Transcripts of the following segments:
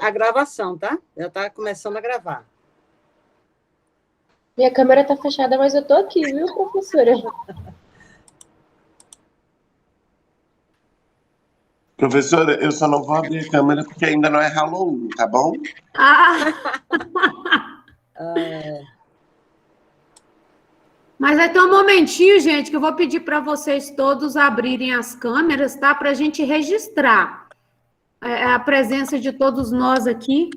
a gravação, tá? Já está começando a gravar. Minha câmera está fechada, mas eu estou aqui, viu, professora? Professora, eu só não vou abrir a câmera porque ainda não é Halloween, tá bom? Mas vai ter um momentinho, gente, que eu vou pedir para vocês todos abrirem as câmeras, tá? Para a gente registrar a presença de todos nós aqui.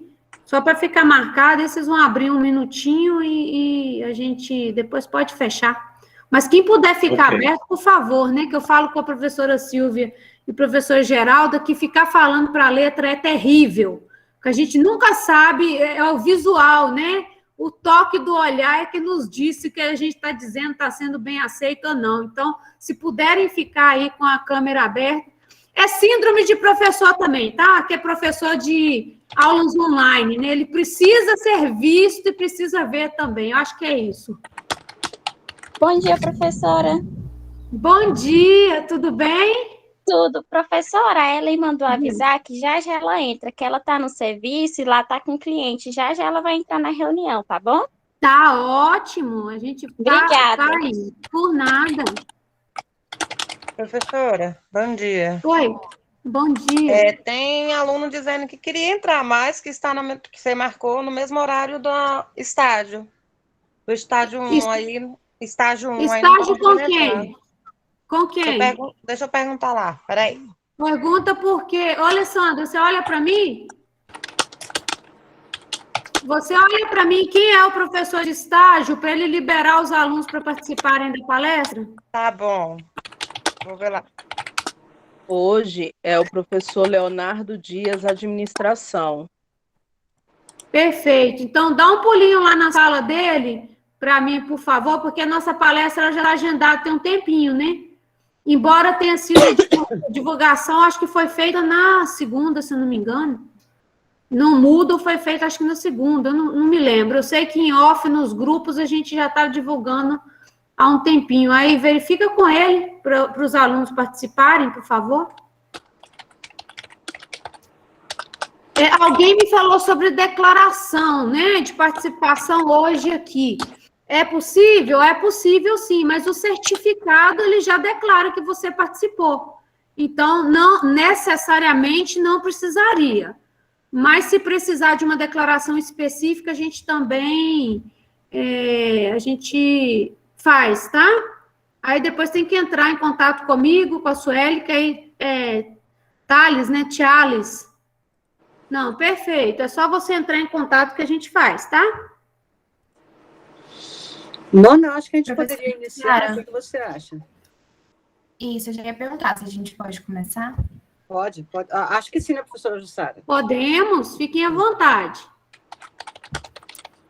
Só para ficar marcado, aí vocês vão abrir um minutinho e a gente depois pode fechar. Mas quem puder ficar aberto, por favor, né? Que eu falo com a professora Silvia e o professor Geraldo que ficar falando para a letra é terrível. Porque a gente nunca sabe, é o visual, né? O toque do olhar é que nos diz se o que a gente está dizendo está sendo bem aceito ou não. Então, se puderem ficar aí com a câmera aberta. É síndrome de professor também, tá? Que é professor de aulas online, né? Ele precisa ser visto e precisa ver também. Eu acho que é isso. Bom dia, professora. Bom dia, tudo bem? Tudo. Professora, a Ellen mandou avisar que já ela entra, que ela está no serviço e lá está com o cliente. Já ela vai entrar na reunião, tá bom? Tá ótimo. A gente Obrigada. tá aí. Por nada. Professora, bom dia. Oi, bom dia. Tem aluno dizendo que queria entrar, mas que que você marcou no mesmo horário do estágio. Do estágio 1 aí. Estágio 1 aí. Estágio com quem? Com quem? Deixa eu perguntar lá, peraí. Pergunta por quê. Ô, Alessandra, você olha para mim? Você olha para mim, quem é o professor de estágio para ele liberar os alunos para participarem da palestra? Tá bom. Vou ver lá. Hoje é o professor Leonardo Dias, Administração. Perfeito. Então, dá um pulinho lá na sala dele para mim, por favor, porque a nossa palestra já está agendada tem um tempinho, né? Embora tenha sido divulgação, acho que foi feita na segunda, se não me engano. No Moodle foi feita, acho que na segunda, eu não me lembro. Eu sei que em off, nos grupos, a gente já está divulgando há um tempinho. Aí verifica com ele para os alunos participarem, por favor. Alguém me falou sobre declaração, né, de participação hoje aqui. É possível? É possível, sim, mas o certificado, ele já declara que você participou. Então, não necessariamente não precisaria. Mas, se precisar de uma declaração específica, a gente também a gente faz, tá? Aí, depois tem que entrar em contato comigo, com a Sueli, que aí Thales, né? Thiales. Não, perfeito. É só você entrar em contato que a gente faz, tá? Mona, acho que a gente poderia iniciar. O que você acha? Isso, eu já ia perguntar se a gente pode começar. Pode. Acho que sim, né, professora Jussara? Podemos, fiquem à vontade.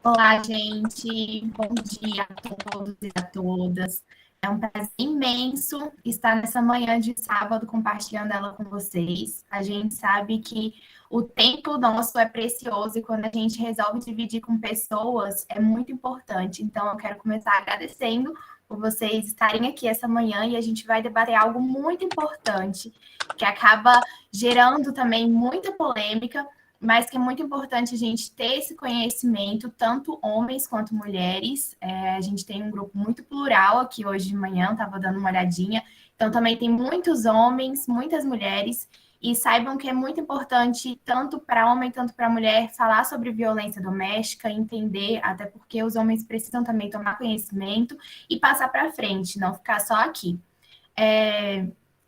Olá, gente. Bom dia a todos e a todas. É um prazer imenso estar nessa manhã de sábado compartilhando ela com vocês. A gente sabe que o tempo nosso é precioso e quando a gente resolve dividir com pessoas é muito importante. Então, eu quero começar agradecendo por vocês estarem aqui essa manhã e a gente vai debater algo muito importante, que acaba gerando também muita polêmica, mas que é muito importante a gente ter esse conhecimento, tanto homens quanto mulheres. A gente tem um grupo muito plural aqui hoje de manhã, estava dando uma olhadinha. Então, também tem muitos homens, muitas mulheres, e saibam que é muito importante, tanto para homem, tanto para mulher, falar sobre violência doméstica, entender, até porque os homens precisam também tomar conhecimento e passar para frente, não ficar só aqui.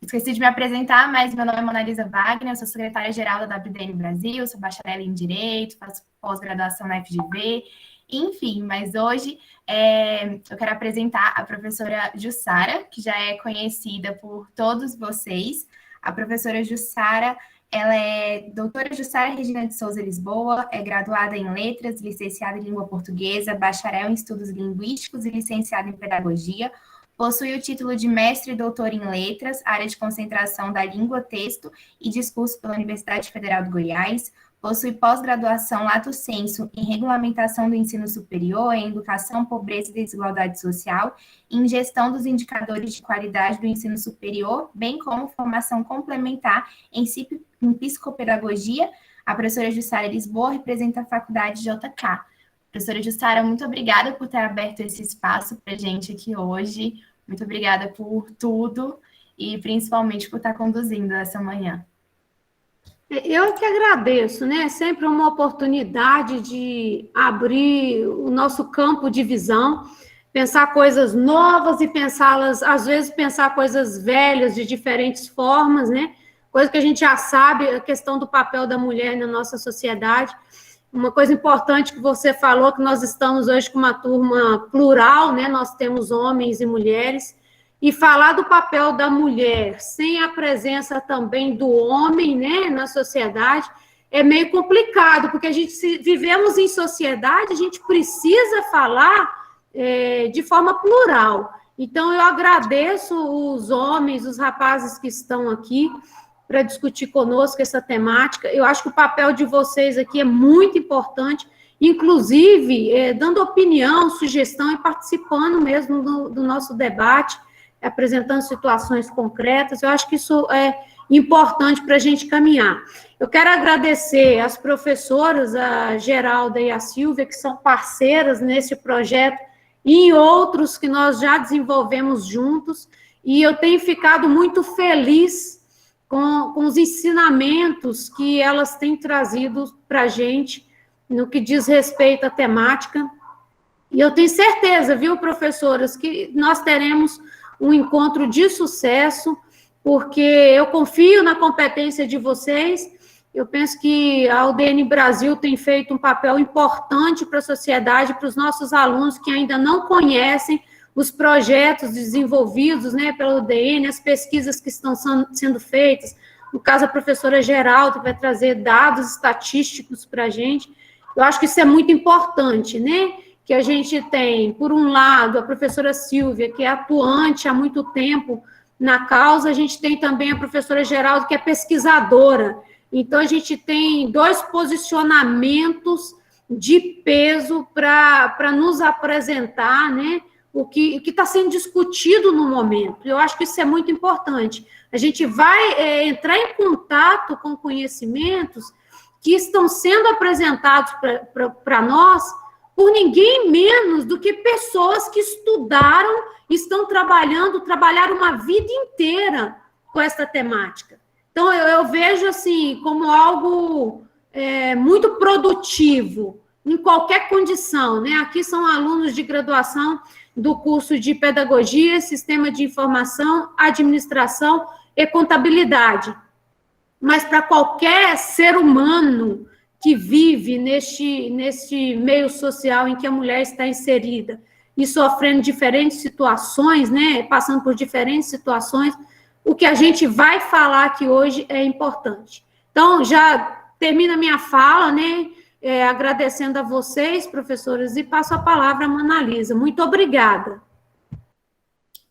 Esqueci de me apresentar, mas meu nome é Monalisa Wagner, eu sou secretária-geral da WDN Brasil, sou bacharel em Direito, faço pós-graduação na FGV, enfim, mas hoje eu quero apresentar a professora Jussara, que já é conhecida por todos vocês. A professora Jussara, ela é doutora Jussara Regina de Souza Lisboa, é graduada em Letras, licenciada em Língua Portuguesa, bacharel em Estudos Linguísticos e licenciada em Pedagogia. Possui o título de mestre e doutor em Letras, área de concentração da Língua, Texto e Discurso pela Universidade Federal do Goiás. Possui pós-graduação lato sensu em Regulamentação do Ensino Superior, em Educação, Pobreza e Desigualdade Social, em Gestão dos Indicadores de Qualidade do Ensino Superior, bem como formação complementar em Psicopedagogia, A professora Jussara Lisboa representa a faculdade JK. Professora Jussara, muito obrigada por ter aberto esse espaço para a gente aqui hoje. Muito obrigada por tudo e principalmente por estar conduzindo essa manhã. Eu que agradeço, né? É sempre uma oportunidade de abrir o nosso campo de visão, pensar coisas novas e pensá-las, às vezes pensar coisas velhas de diferentes formas, né? Coisa que a gente já sabe, a questão do papel da mulher na nossa sociedade. Uma coisa importante que você falou, que nós estamos hoje com uma turma plural, né? Nós temos homens e mulheres, e falar do papel da mulher sem a presença também do homem, né, na sociedade, é meio complicado, porque a gente, se vivemos em sociedade, a gente precisa falar de forma plural. Então, eu agradeço os homens, os rapazes que estão aqui para discutir conosco essa temática. Eu acho que o papel de vocês aqui é muito importante, inclusive dando opinião, sugestão e participando mesmo do nosso debate, apresentando situações concretas. Eu acho que isso é importante para a gente caminhar. Eu quero agradecer às professoras, a Geralda e a Silvia, que são parceiras nesse projeto e em outros que nós já desenvolvemos juntos, e eu tenho ficado muito feliz com os ensinamentos que elas têm trazido para a gente no que diz respeito à temática. E eu tenho certeza, viu, professoras, que nós teremos um encontro de sucesso, porque eu confio na competência de vocês. Eu penso que a UDN Brasil tem feito um papel importante para a sociedade, para os nossos alunos que ainda não conhecem os projetos desenvolvidos, né, pela UDN, as pesquisas que estão sendo feitas. No caso, a professora Geralda vai trazer dados estatísticos para a gente. Eu acho que isso é muito importante, né? Que a gente tem, por um lado, a professora Silvia, que é atuante há muito tempo na causa, a gente tem também a professora Geralda, que é pesquisadora. Então, a gente tem dois posicionamentos de peso para nos apresentar, né, o que está sendo discutido no momento. Eu acho que isso é muito importante. A gente vai entrar em contato com conhecimentos que estão sendo apresentados para nós por ninguém menos do que pessoas que estudaram, estão trabalharam uma vida inteira com essa temática. Então, eu vejo, assim, como algo muito produtivo, em qualquer condição, né? Aqui são alunos de graduação do curso de Pedagogia, Sistema de Informação, Administração e Contabilidade. Mas para qualquer ser humano que vive neste meio social em que a mulher está inserida e sofrendo diferentes situações, né, passando por diferentes situações, o que a gente vai falar aqui hoje é importante. Então, já termino a minha fala, né, agradecendo a vocês, professores, e passo a palavra à Manalisa. Muito obrigada.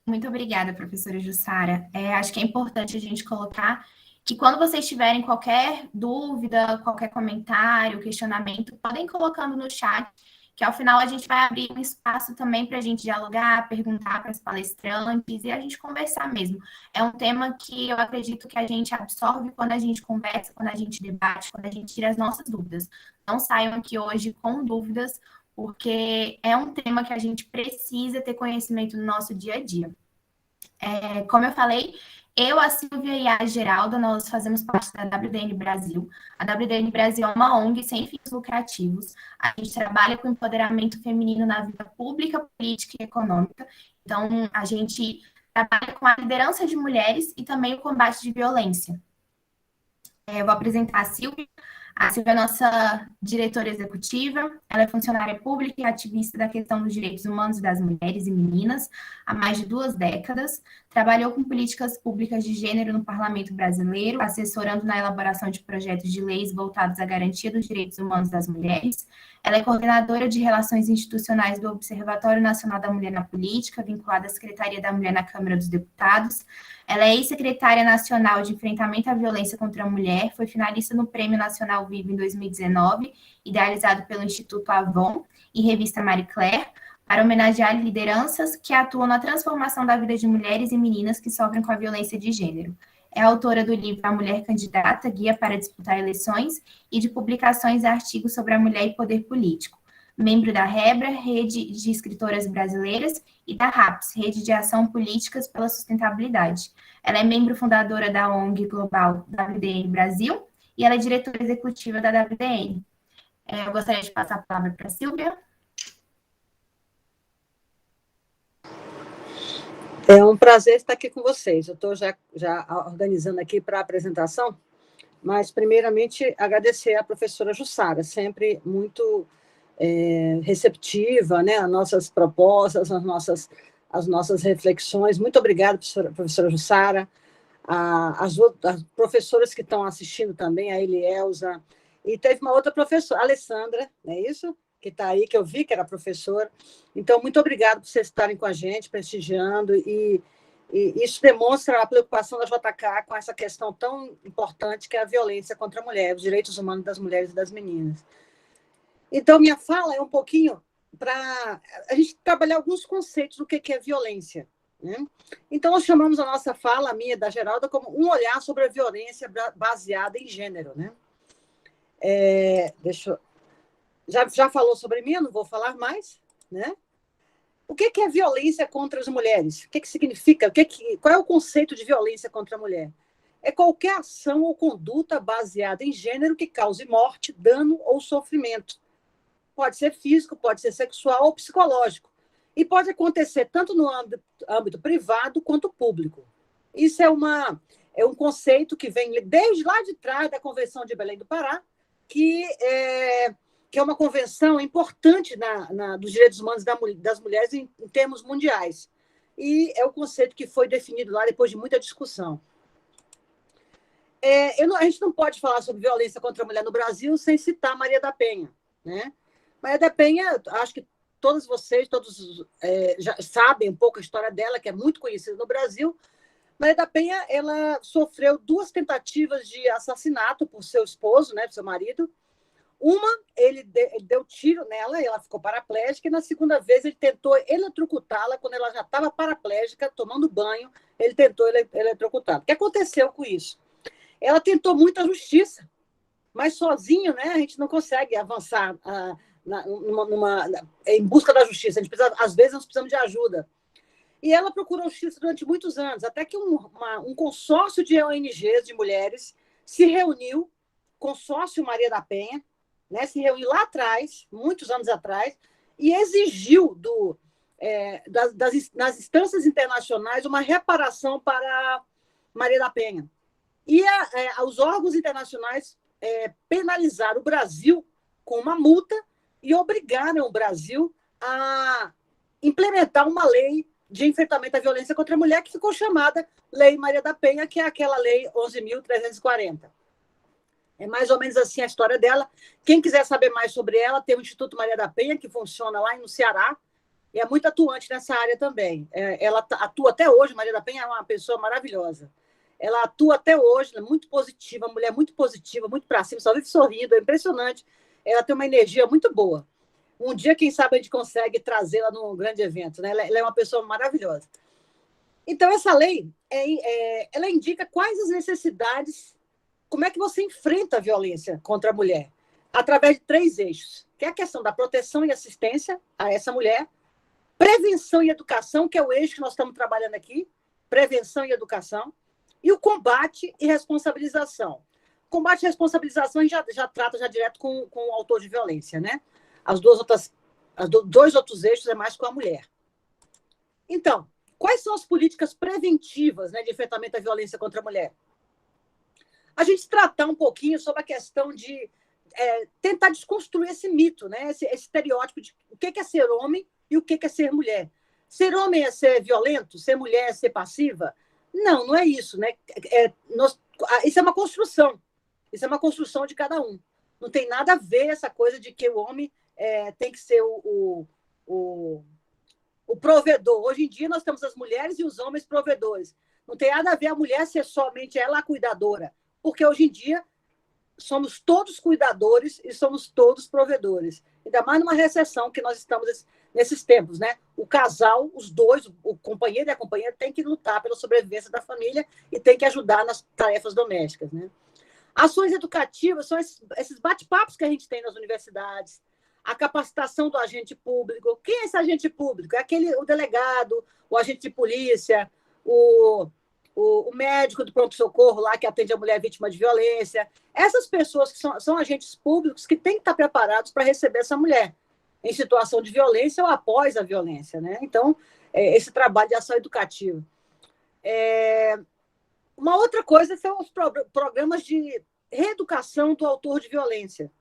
Muito obrigada, professora Jussara. Acho que é importante a gente colocar que quando vocês tiverem qualquer dúvida, qualquer comentário, questionamento, podem ir colocando no chat, que ao final a gente vai abrir um espaço também para a gente dialogar, perguntar para as palestrantes e a gente conversar mesmo. É um tema que eu acredito que a gente absorve quando a gente conversa, quando a gente debate, quando a gente tira as nossas dúvidas. Não saiam aqui hoje com dúvidas, porque é um tema que a gente precisa ter conhecimento no nosso dia a dia. Como eu falei, eu, a Silvia e a Geralda, nós fazemos parte da WDN Brasil. A WDN Brasil é uma ONG sem fins lucrativos. A gente trabalha com empoderamento feminino na vida pública, política e econômica. Então, a gente trabalha com a liderança de mulheres e também o combate de violência. Eu vou apresentar a Silvia. A Silvia é nossa diretora executiva, ela é funcionária pública e ativista da questão dos direitos humanos das mulheres e meninas há mais de 2 décadas, trabalhou com políticas públicas de gênero no Parlamento Brasileiro, assessorando na elaboração de projetos de leis voltados à garantia dos direitos humanos das mulheres. Ela é coordenadora de relações institucionais do Observatório Nacional da Mulher na Política, vinculada à Secretaria da Mulher na Câmara dos Deputados. Ela é ex-secretária nacional de enfrentamento à violência contra a mulher, foi finalista no Prêmio Nacional Vivo em 2019, idealizado pelo Instituto Avon e revista Marie Claire, para homenagear lideranças que atuam na transformação da vida de mulheres e meninas que sofrem com a violência de gênero. É autora do livro A Mulher Candidata, Guia para Disputar Eleições, e de publicações e artigos sobre a mulher e poder político. Membro da REBRA, Rede de Escritoras Brasileiras, e da RAPS, Rede de Ação Políticas pela Sustentabilidade. Ela é membro fundadora da ONG Global WDN Brasil, e ela é diretora executiva da WDN. Eu gostaria de passar a palavra para a Silvia. É um prazer estar aqui com vocês. Eu estou já organizando aqui para a apresentação, mas, primeiramente, agradecer à professora Jussara, sempre muito receptiva, né, às nossas propostas, às nossas reflexões. Muito obrigada, professora Jussara, as professoras que estão assistindo também, a Elielza, e teve uma outra professora, a Alessandra, não é isso? Que está aí, que eu vi que era professora. Então, muito obrigada por vocês estarem com a gente, prestigiando, e isso demonstra a preocupação da JK com essa questão tão importante que é a violência contra a mulher, os direitos humanos das mulheres e das meninas. Então, minha fala é um pouquinho para a gente trabalhar alguns conceitos do que é violência, né? Então, nós chamamos a nossa fala, a minha e da Geralda, como um olhar sobre a violência baseada em gênero, né? Já falou sobre mim, eu não vou falar mais, né? O que é violência contra as mulheres? O que significa? Qual é o conceito de violência contra a mulher? É qualquer ação ou conduta baseada em gênero que cause morte, dano ou sofrimento. Pode ser físico, pode ser sexual ou psicológico. E pode acontecer tanto no âmbito privado quanto público. Isso é um conceito que vem desde lá de trás da Convenção de Belém do Pará, que é uma convenção importante dos direitos humanos das mulheres em termos mundiais. E é o conceito que foi definido lá depois de muita discussão. A gente não pode falar sobre violência contra a mulher no Brasil sem citar Maria da Penha, né? Maria da Penha, acho que todos já sabem um pouco a história dela, que é muito conhecida no Brasil. Maria da Penha, ela sofreu 2 tentativas de assassinato por seu esposo, né, por seu marido. Uma, ele deu tiro nela e ela ficou paraplégica, e na segunda vez ele tentou eletrocutá-la quando ela já estava paraplégica, tomando banho, ele tentou eletrocutá-la. O que aconteceu com isso? Ela tentou muita justiça, mas sozinho, né, a gente não consegue avançar em busca da justiça. Às vezes nós precisamos de ajuda. E ela procurou justiça durante muitos anos, até que um consórcio de ONGs de mulheres se reuniu, consórcio Maria da Penha, né, se reuniu lá atrás, muitos anos atrás, e exigiu nas instâncias internacionais uma reparação para Maria da Penha. E os órgãos internacionais penalizaram o Brasil com uma multa e obrigaram o Brasil a implementar uma lei de enfrentamento à violência contra a mulher, que ficou chamada Lei Maria da Penha, que é aquela lei 11.340. É mais ou menos assim a história dela. Quem quiser saber mais sobre ela, tem o Instituto Maria da Penha, que funciona lá no Ceará, e é muito atuante nessa área também. Ela atua até hoje, Maria da Penha é uma pessoa maravilhosa. Ela atua até hoje, ela é muito positiva, mulher muito positiva, muito para cima, só vive sorrindo, é impressionante. Ela tem uma energia muito boa. Um dia, quem sabe, a gente consegue trazê-la num grande evento, né? Ela é uma pessoa maravilhosa. Então, essa lei, ela indica quais as necessidades, como é que você enfrenta a violência contra a mulher, através de 3 eixos, que é a questão da proteção e assistência a essa mulher, prevenção e educação, que é o eixo que nós estamos trabalhando aqui, prevenção e educação, e o combate e responsabilização. Combate e responsabilização a gente já trata direto com o autor de violência, né? Dois outros eixos é mais com a mulher. Então, quais são as políticas preventivas, né, de enfrentamento à violência contra a mulher? A gente tratar um pouquinho sobre a questão de tentar desconstruir esse mito, né, esse estereótipo de o que é ser homem e o que é ser mulher. Ser homem é ser violento? Ser mulher é ser passiva? Não, não é isso, né? Isso é uma construção. Isso é uma construção de cada um. Não tem nada a ver essa coisa de que o homem tem que ser o provedor. Hoje em dia, nós temos as mulheres e os homens provedores. Não tem nada a ver a mulher ser somente ela a cuidadora, porque hoje em dia somos todos cuidadores e somos todos provedores. Ainda mais numa recessão que nós estamos nesses tempos, né? O casal, os dois, o companheiro e a companheira, tem que lutar pela sobrevivência da família e tem que ajudar nas tarefas domésticas, né? Ações educativas são esses bate-papos que a gente tem nas universidades, a capacitação do agente público. Quem é esse agente público? É o delegado, o agente de polícia, o médico do pronto-socorro lá que atende a mulher vítima de violência. Essas pessoas que são agentes públicos que têm que estar preparados para receber essa mulher em situação de violência ou após a violência, né? Então, esse trabalho de ação educativa. Uma outra coisa são os programas de reeducação do autor de violência.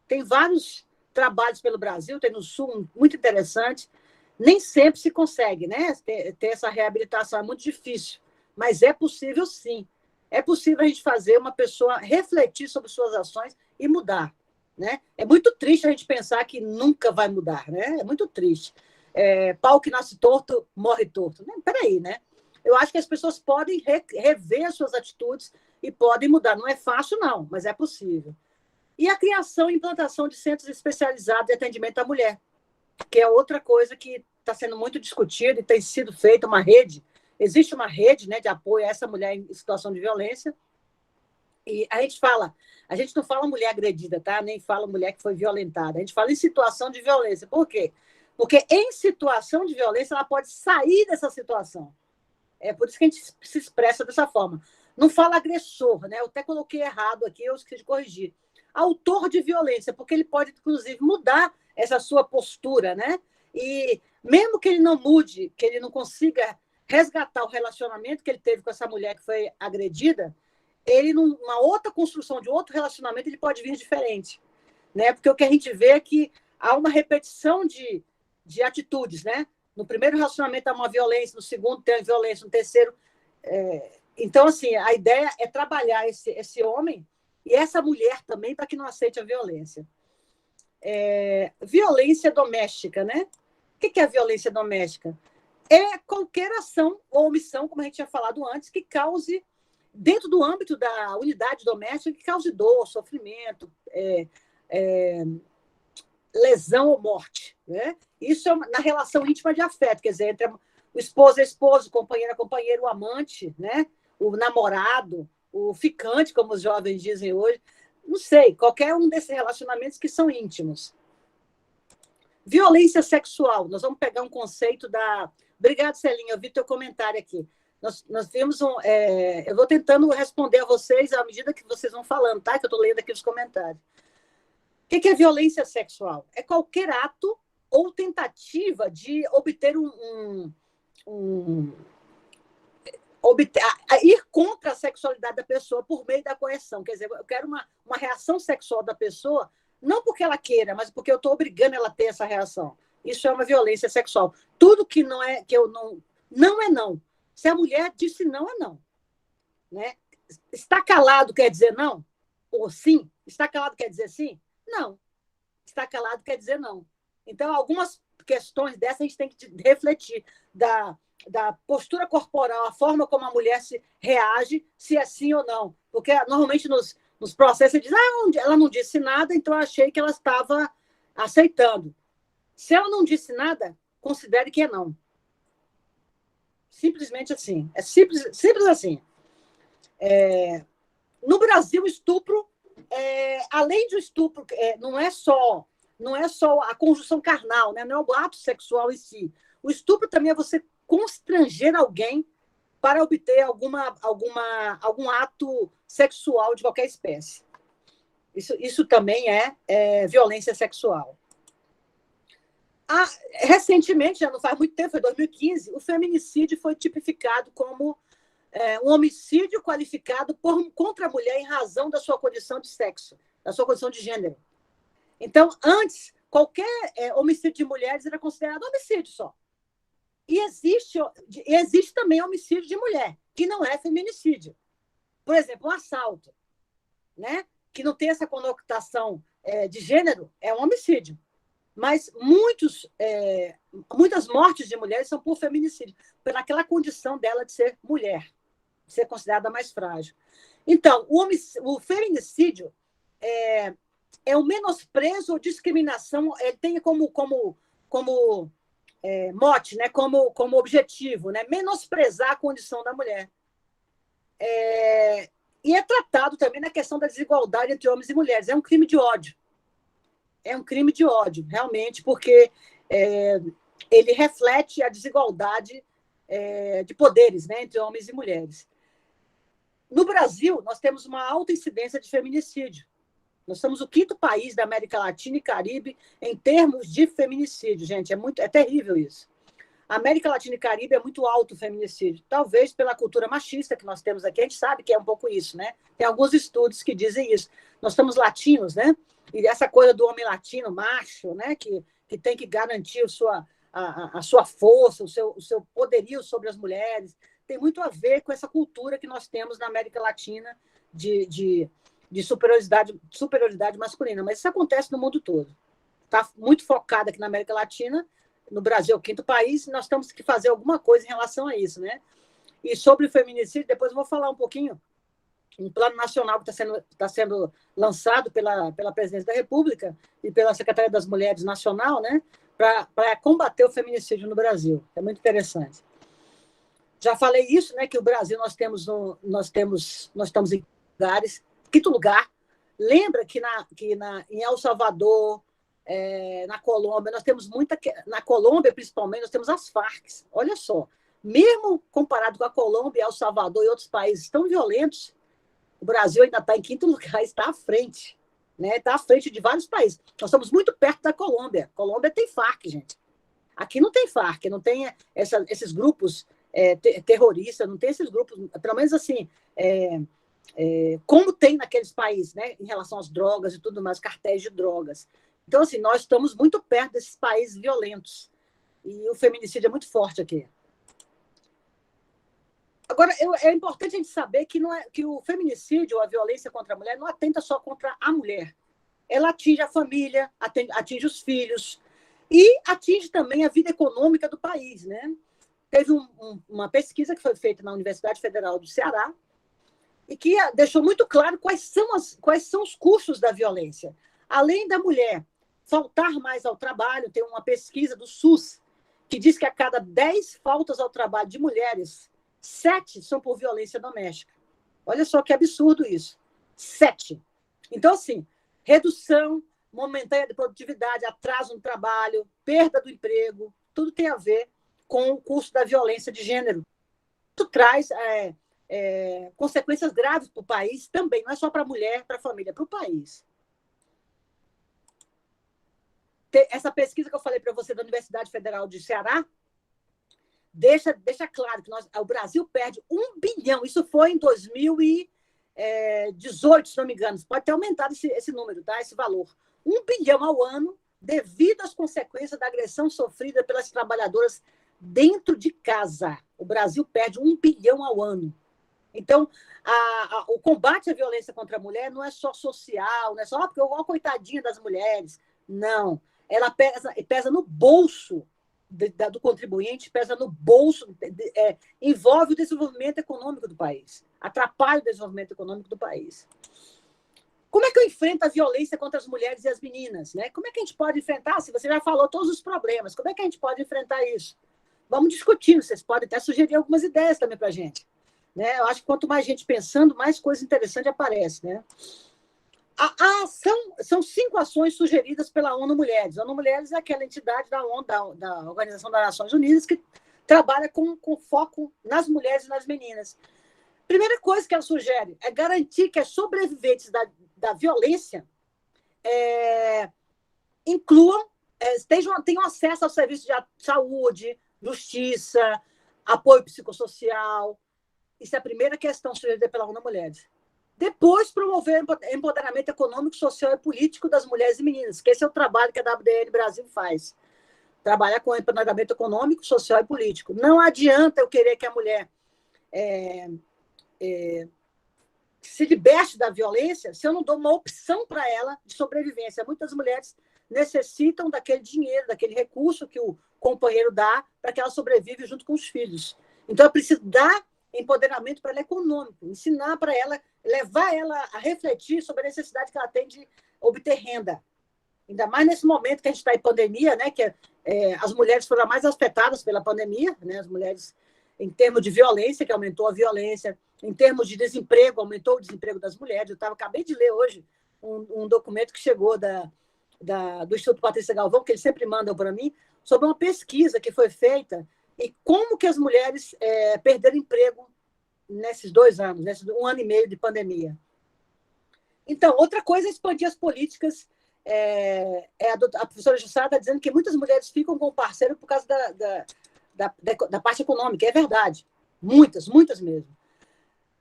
Tem vários trabalhos pelo Brasil, tem no Sul, muito interessante. Nem sempre se consegue, né? Ter essa reabilitação, é muito difícil. Mas é possível, sim. É possível a gente fazer uma pessoa refletir sobre suas ações e mudar, né? É muito triste a gente pensar que nunca vai mudar, né? É muito triste. Pau que nasce torto, morre torto. Peraí, né? Eu acho que as pessoas podem rever as suas atitudes e podem mudar. Não é fácil, não, mas é possível. E a criação e implantação de centros especializados de atendimento à mulher, que é outra coisa que está sendo muito discutida e tem sido feita uma rede. Existe uma rede, né, de apoio a essa mulher em situação de violência. E a gente não fala mulher agredida, tá? Nem fala mulher que foi violentada. A gente fala em situação de violência. Por quê? Porque em situação de violência ela pode sair dessa situação. É por isso que a gente se expressa dessa forma. Não fala agressor, né? Eu até coloquei errado aqui, eu esqueci de corrigir. Autor de violência, porque ele pode, inclusive, mudar essa sua postura, né? E mesmo que ele não mude, que ele não consiga resgatar o relacionamento que ele teve com essa mulher que foi agredida, ele, numa outra construção de outro relacionamento, ele pode vir diferente, né? Porque o que a gente vê é que há uma repetição de atitudes, né? No primeiro relacionamento há uma violência, no segundo tem a violência, no terceiro... Então, assim, a ideia é trabalhar esse homem e essa mulher também para que não aceite a violência. Violência doméstica, né? O que é a violência doméstica? É qualquer ação ou omissão, como a gente tinha falado antes, que cause, dentro do âmbito da unidade doméstica, que cause dor, sofrimento, lesão ou morte, né? Isso é na relação íntima de afeto, quer dizer, entre o esposo e a esposa, o companheiro a companheiro, o amante, né? O namorado, o ficante, como os jovens dizem hoje, não sei, qualquer um desses relacionamentos que são íntimos. Violência sexual, nós vamos pegar um conceito da... Obrigada, Celinha, eu vi teu comentário aqui. Nós vimos eu vou tentando responder a vocês à medida que vocês vão falando, tá? Que eu estou lendo aqui os comentários. O que é violência sexual? É qualquer ato ou tentativa de obter ir contra a sexualidade da pessoa por meio da coerção. Quer dizer, eu quero uma reação sexual da pessoa, não porque ela queira, mas porque eu estou obrigando ela a ter essa reação. Isso é uma violência sexual. Tudo que não é, que eu não é não. Se a mulher disse não, é não. Né? Está calado quer dizer não? Ou sim? Está calado quer dizer sim? Não. Está calado quer dizer não. Então, algumas questões dessas a gente tem que refletir da postura corporal, a forma como a mulher se reage, se é sim ou não. Porque, normalmente, nos processos, você diz, ela não disse nada, então eu achei que ela estava aceitando. Se ela não disse nada, considere que é não. Simplesmente assim. É simples assim. No Brasil, o estupro, além do estupro, não é só a conjunção carnal, né? Não é o ato sexual em si. O estupro também é você constranger alguém para obter algum ato sexual de qualquer espécie. Isso também é violência sexual. Recentemente, já não faz muito tempo, foi 2015, o feminicídio foi tipificado como um homicídio qualificado contra a mulher em razão da sua condição de sexo, da sua condição de gênero. Então, antes, qualquer homicídio de mulheres era considerado homicídio só. E existe também homicídio de mulher, que não é feminicídio. Por exemplo, um assalto, né? Que não tem essa conotação de gênero, é um homicídio. Mas muitas mortes de mulheres são por feminicídio, pelaquela condição dela de ser mulher, de ser considerada mais frágil. Então, o feminicídio é um menosprezo ou discriminação, ele tem como mote, né, como objetivo, né, menosprezar a condição da mulher. E é tratado também na questão da desigualdade entre homens e mulheres. É um crime de ódio. É um crime de ódio, realmente, porque ele reflete a desigualdade de poderes, né, entre homens e mulheres. No Brasil, nós temos uma alta incidência de feminicídio. Nós somos o 5º país da América Latina e Caribe em termos de feminicídio, gente. É terrível isso. A América Latina e Caribe é muito alto o feminicídio. Talvez pela cultura machista que nós temos aqui, a gente sabe que é um pouco isso, né? Tem alguns estudos que dizem isso. Nós somos latinos, né? E essa coisa do homem latino, macho, né? Que tem que garantir a sua força, o seu poderio sobre as mulheres, tem muito a ver com essa cultura que nós temos na América Latina de superioridade masculina. Mas isso acontece no mundo todo. Está muito focado aqui na América Latina. No Brasil, o 5º país, nós temos que fazer alguma coisa em relação a isso, né? E sobre o feminicídio, depois eu vou falar um pouquinho, um plano nacional que está sendo lançado pela Presidência da República e pela Secretaria das Mulheres Nacional, né? Para combater o feminicídio no Brasil. É muito interessante. Já falei isso, né? Que o Brasil nós estamos em lugares, 5º lugar. Lembra que em El Salvador, na Colômbia, nós temos na Colômbia, principalmente, nós temos as Farc. Olha só, mesmo comparado com a Colômbia, El Salvador e outros países tão violentos, o Brasil ainda está em 5º lugar, está à frente, né? Está à frente de vários países. Nós estamos muito perto da Colômbia. Colômbia tem Farc, gente. Aqui não tem Farc, não tem esses grupos terroristas, não tem esses grupos, pelo menos assim, como tem naqueles países, né? Em relação às drogas e tudo mais, cartéis de drogas. Então, assim, nós estamos muito perto desses países violentos. E o feminicídio é muito forte aqui. Agora, é importante a gente saber que o feminicídio, ou a violência contra a mulher, não atenta só contra a mulher. Ela atinge a família, atinge os filhos e atinge também a vida econômica do país, né? Teve uma pesquisa que foi feita na Universidade Federal do Ceará e que deixou muito claro quais são os custos da violência. Além da mulher faltar mais ao trabalho, tem uma pesquisa do SUS que diz que a cada 10 faltas ao trabalho de mulheres, 7 são por violência doméstica. Olha só que absurdo isso. 7. Então, assim, redução momentânea de produtividade, atraso no trabalho, perda do emprego, tudo tem a ver com o custo da violência de gênero. Isso traz consequências graves para o país também, não é só para a mulher, para a família, para o país. Essa pesquisa que eu falei para você da Universidade Federal de Ceará deixa claro que o Brasil perde 1 bilhão. Isso foi em 2018, se não me engano. Pode ter aumentado esse número, tá? Esse valor. 1 bilhão ao ano devido às consequências da agressão sofrida pelas trabalhadoras dentro de casa. O Brasil perde 1 bilhão ao ano. Então, o combate à violência contra a mulher não é só social, não é só porque eu coitadinha das mulheres. Não. Ela pesa no bolso do contribuinte, pesa no bolso, envolve o desenvolvimento econômico do país, atrapalha o desenvolvimento econômico do país. Como é que eu enfrento a violência contra as mulheres e as meninas? Né? Como é que a gente pode enfrentar? Se você já falou todos os problemas, como é que a gente pode enfrentar isso? Vamos discutindo, vocês podem até sugerir algumas ideias também para a gente. Né? Eu acho que quanto mais gente pensando, mais coisa interessante aparece. Né? São 5 ações sugeridas pela ONU Mulheres. A ONU Mulheres é aquela entidade da ONU, da Organização das Nações Unidas, que trabalha com foco nas mulheres e nas meninas. Primeira coisa que ela sugere é garantir que as sobreviventes da violência tenham acesso ao serviço de saúde, justiça, apoio psicossocial. Isso é a primeira questão sugerida pela ONU Mulheres. Depois, promover o empoderamento econômico, social e político das mulheres e meninas, que esse é o trabalho que a WDN Brasil faz. Trabalhar com o empoderamento econômico, social e político. Não adianta eu querer que a mulher se liberte da violência se eu não dou uma opção para ela de sobrevivência. Muitas mulheres necessitam daquele dinheiro, daquele recurso que o companheiro dá para que ela sobreviva junto com os filhos. Então, eu preciso dar empoderamento para ela econômico, ensinar para ela, levar ela a refletir sobre a necessidade que ela tem de obter renda. ainda mais nesse momento que a gente está em pandemia, né? Que as mulheres foram mais afetadas pela pandemia, né? As mulheres, em termos de violência, que aumentou a violência, em termos de desemprego, aumentou o desemprego das mulheres. Acabei de ler hoje um documento que chegou do Instituto Patrícia Galvão, que eles sempre mandam para mim, sobre uma pesquisa que foi feita e como que as mulheres perderam emprego nesses 2 anos, nesse 1 ano e meio de pandemia. Então, outra coisa é expandir as políticas. A professora Jussara está dizendo que muitas mulheres ficam com o parceiro por causa da parte econômica. É verdade. Muitas mesmo.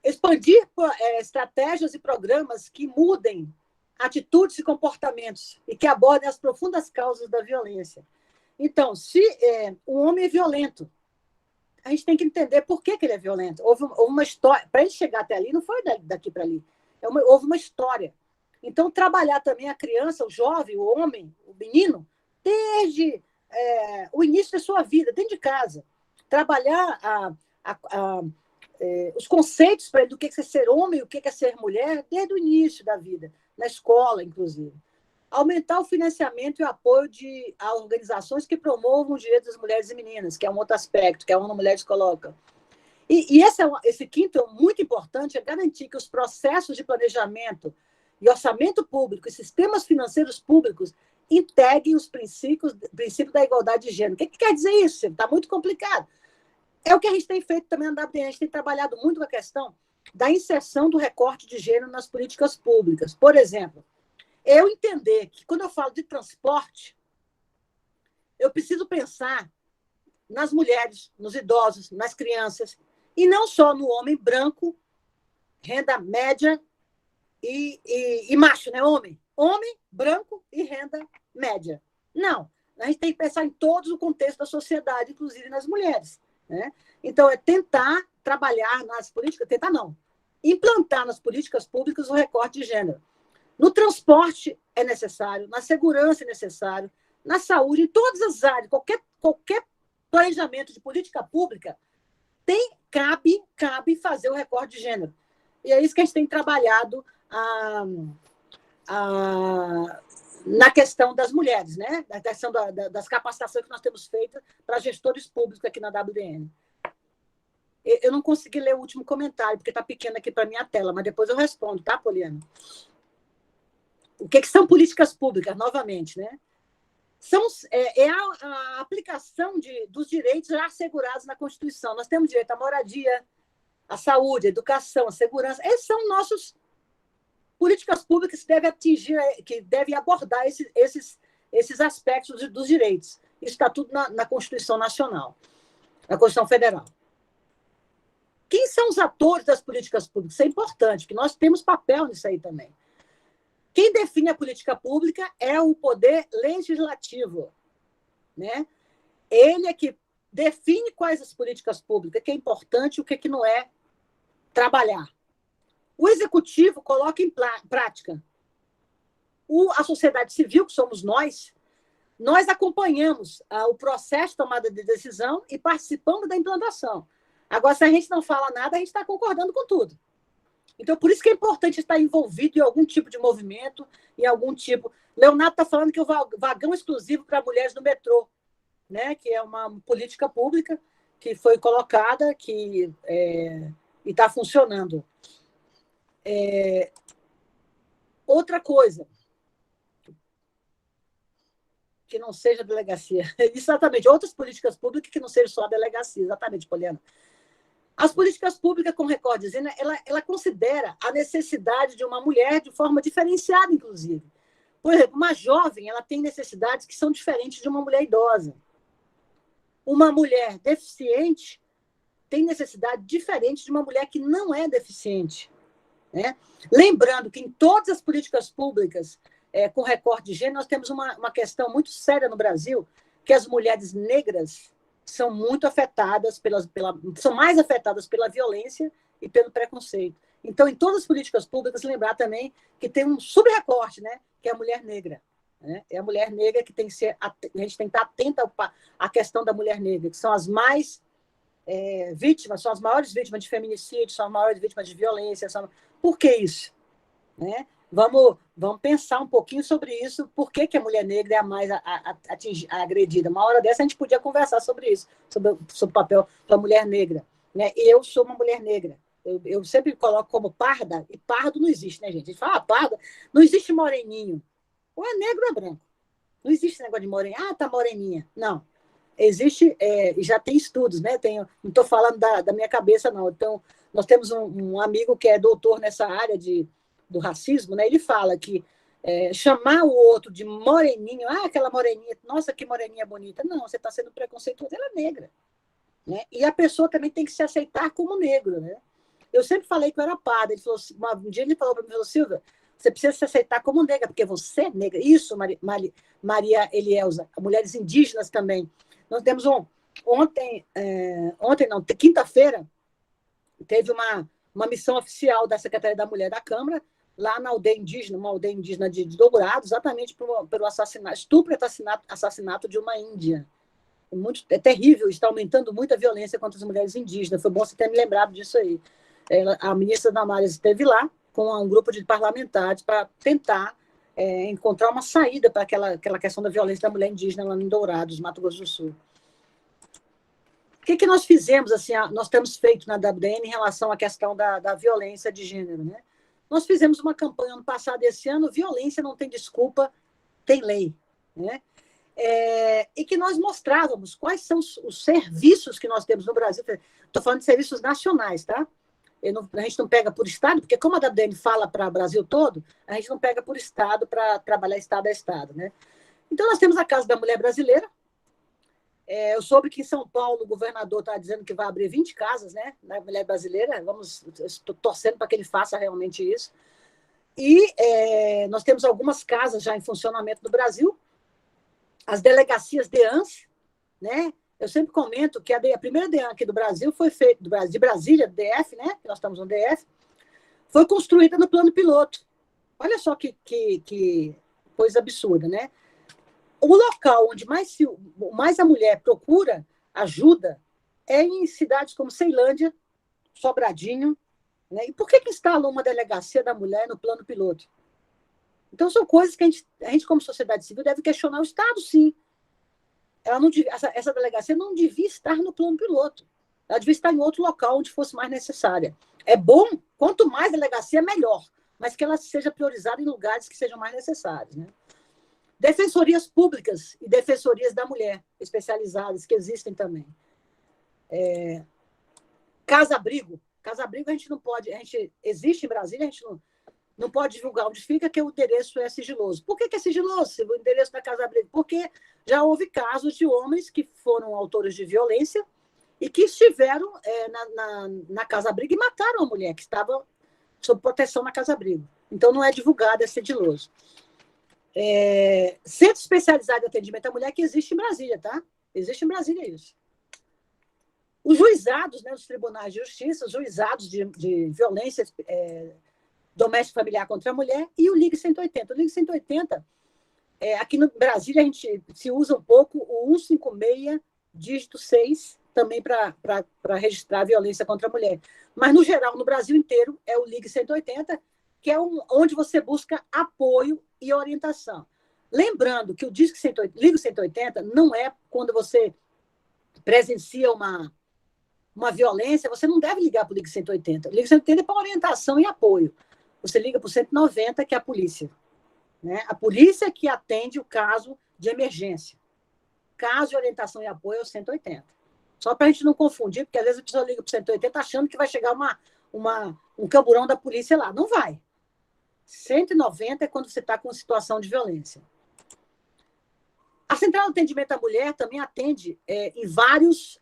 Expandir estratégias e programas que mudem atitudes e comportamentos e que abordem as profundas causas da violência. Então, se um homem é violento, a gente tem que entender por que ele é violento. Houve uma história. Para ele chegar até ali, não foi daqui para ali. Houve uma história. Então, trabalhar também a criança, o jovem, o homem, o menino, desde o início da sua vida, dentro de casa. Trabalhar os conceitos para ele do que é ser homem, o que é ser mulher, desde o início da vida, na escola, inclusive. Aumentar o financiamento e o apoio a organizações que promovam os direitos das mulheres e meninas, que é um outro aspecto que a ONU Mulheres coloca. E esse quinto, muito importante, é garantir que os processos de planejamento e orçamento público e sistemas financeiros públicos integrem os princípios da igualdade de gênero. O que quer dizer isso? Está muito complicado. É o que a gente tem feito também na WDN. A gente tem trabalhado muito com a questão da inserção do recorte de gênero nas políticas públicas. Por exemplo, eu entender que, quando eu falo de transporte, eu preciso pensar nas mulheres, nos idosos, nas crianças, e não só no homem branco, renda média e macho, né? Homem, branco e renda média. Não. A gente tem que pensar em todo o contexto da sociedade, inclusive nas mulheres. Né? Então, é tentar trabalhar nas políticas, tentar não, implantar nas políticas públicas o recorte de gênero. No transporte é necessário, na segurança é necessário, na saúde, em todas as áreas, qualquer planejamento de política pública cabe fazer o recorte de gênero. E é isso que a gente tem trabalhado na questão das mulheres, né? Na questão das capacitações que nós temos feito para gestores públicos aqui na WDN. Eu não consegui ler o último comentário, porque está pequeno aqui para a minha tela, mas depois eu respondo, tá, Poliana? O que são políticas públicas, novamente, né? É a aplicação dos direitos já assegurados na Constituição. Nós temos direito à moradia, à saúde, à educação, à segurança. Essas são nossas políticas públicas que devem atingir, que devem abordar esses aspectos dos direitos. Isso está tudo na Constituição Nacional, na Constituição Federal. Quem são os atores das políticas públicas? Isso é importante, porque nós temos papel nisso aí também. Quem define a política pública é o poder legislativo, né? Ele é que define quais as políticas públicas, o que é importante e o que não é trabalhar. O executivo coloca em prática. A sociedade civil, que somos nós acompanhamos o processo de tomada de decisão e participamos da implantação. Agora, se a gente não fala nada, a gente está concordando com tudo. Então, por isso que é importante estar envolvido em algum tipo de movimento, em algum tipo... Leonardo está falando que o vagão exclusivo para mulheres no metrô, né? Que é uma política pública que foi colocada e está funcionando. Outra coisa, que não seja delegacia. Exatamente, outras políticas públicas que não sejam só a delegacia. Exatamente, Poliana. As políticas públicas com recorde de gênero, ela considera a necessidade de uma mulher de forma diferenciada, inclusive. Por exemplo, uma jovem ela tem necessidades que são diferentes de uma mulher idosa. Uma mulher deficiente tem necessidade diferente de uma mulher que não é deficiente. Né? Lembrando que em todas as políticas públicas com recorte de gênero, nós temos uma questão muito séria no Brasil, que as mulheres negras são muito afetadas, são mais afetadas pela violência e pelo preconceito. Então, em todas as políticas públicas, lembrar também que tem um subrecorte, né, que é a mulher negra. Né? É a mulher negra que tem que ser... A gente tem que estar atenta à questão da mulher negra, que são as mais vítimas, são as maiores vítimas de feminicídio, são as maiores vítimas de violência. Por que isso? Né? Vamos pensar um pouquinho sobre isso, por que a mulher negra é a mais agredida. Uma hora dessa a gente podia conversar sobre isso, sobre o papel da mulher negra. Né? Eu sou uma mulher negra. Eu sempre coloco como parda, e pardo não existe, né, gente? A gente fala, parda, não existe moreninho. Ou é negro ou é branco. Não existe esse negócio de moreninha. Tá moreninha. Não. Existe, já tem estudos, né? Não estou falando da minha cabeça, não. Então, nós temos um amigo que é doutor nessa área do racismo, né? Ele fala que chamar o outro de moreninho, aquela moreninha, nossa, que moreninha bonita. Não, você está sendo preconceituoso, ela é negra. Né? E a pessoa também tem que se aceitar como negro, né? Eu sempre falei que eu era parda. Ele falou, um dia ele falou para mim, Silvia, você precisa se aceitar como negra, porque você é negra. Isso, Maria Elielza, mulheres indígenas também. Nós temos quinta-feira, teve uma missão oficial da Secretaria da Mulher da Câmara, lá na aldeia indígena, uma aldeia indígena de Dourado, exatamente pelo estupro e assassinato de uma índia. É terrível, está aumentando muito a violência contra as mulheres indígenas. Foi bom você ter me lembrado disso aí. A ministra Damares esteve lá com um grupo de parlamentares para tentar encontrar uma saída para aquela questão da violência da mulher indígena lá em Dourados, Mato Grosso do Sul. O que nós fizemos, assim, nós temos feito na WDN em relação à questão da violência de gênero, né? Nós fizemos uma campanha ano passado e esse ano, violência não tem desculpa, tem lei, né? E que nós mostrávamos quais são os serviços que nós temos no Brasil. Estou falando de serviços nacionais, tá? A gente não pega por estado, porque como a WDN fala para o Brasil todo, a gente não pega por estado para trabalhar estado a estado, né? Então, nós temos a Casa da Mulher Brasileira. Eu soube que em São Paulo o governador está dizendo que vai abrir 20 casas, né, na Mulher Brasileira. Estou torcendo para que ele faça realmente isso. E nós temos algumas casas já em funcionamento no Brasil. As delegacias DEANS, né? Eu sempre comento que a primeira DEAN aqui do Brasil foi feita, de Brasília, do DF, né? Que nós estamos no DF, foi construída no plano piloto. Olha só que coisa absurda, né? O local onde mais a mulher procura ajuda é em cidades como Ceilândia, Sobradinho, né? E por que instala uma delegacia da mulher no plano piloto? Então, são coisas que a gente, como sociedade civil, deve questionar o Estado, sim. Essa delegacia não devia estar no plano piloto. Ela devia estar em outro local onde fosse mais necessária. É bom, quanto mais delegacia, melhor, mas que ela seja priorizada em lugares que sejam mais necessários, né? Defensorias públicas e defensorias da mulher, especializadas, que existem também. Casa-abrigo. Casa-abrigo a gente não pode... existe em Brasília, a gente não pode divulgar onde fica, que o endereço é sigiloso. Por que é sigiloso? O endereço da casa-abrigo? Porque já houve casos de homens que foram autores de violência e que estiveram na casa-abrigo e mataram a mulher que estava sob proteção na casa-abrigo. Então, não é divulgado, é sigiloso. Centro especializado de atendimento à mulher que existe em Brasília, tá? Existe em Brasília isso. Os juizados, né, os tribunais de justiça, os juizados de violência doméstica familiar contra a mulher e o Ligue 180. O Ligue 180, aqui no Brasília, a gente se usa um pouco o 156, dígito 6, também para registrar a violência contra a mulher. Mas, no geral, no Brasil inteiro, é o Ligue 180, que é onde você busca apoio e orientação. Lembrando que o Ligue 180 não é quando você presencia uma violência, você não deve ligar para o Ligue 180. O Ligue 180 é para orientação e apoio. Você liga para o 190, que é a polícia. Né? A polícia que atende o caso de emergência. Caso de orientação e apoio é o 180. Só para a gente não confundir, porque às vezes a pessoa liga para o 180 achando que vai chegar um camburão da polícia lá. Não vai. 190 é quando você está com situação de violência. A Central de Atendimento à Mulher também atende em vários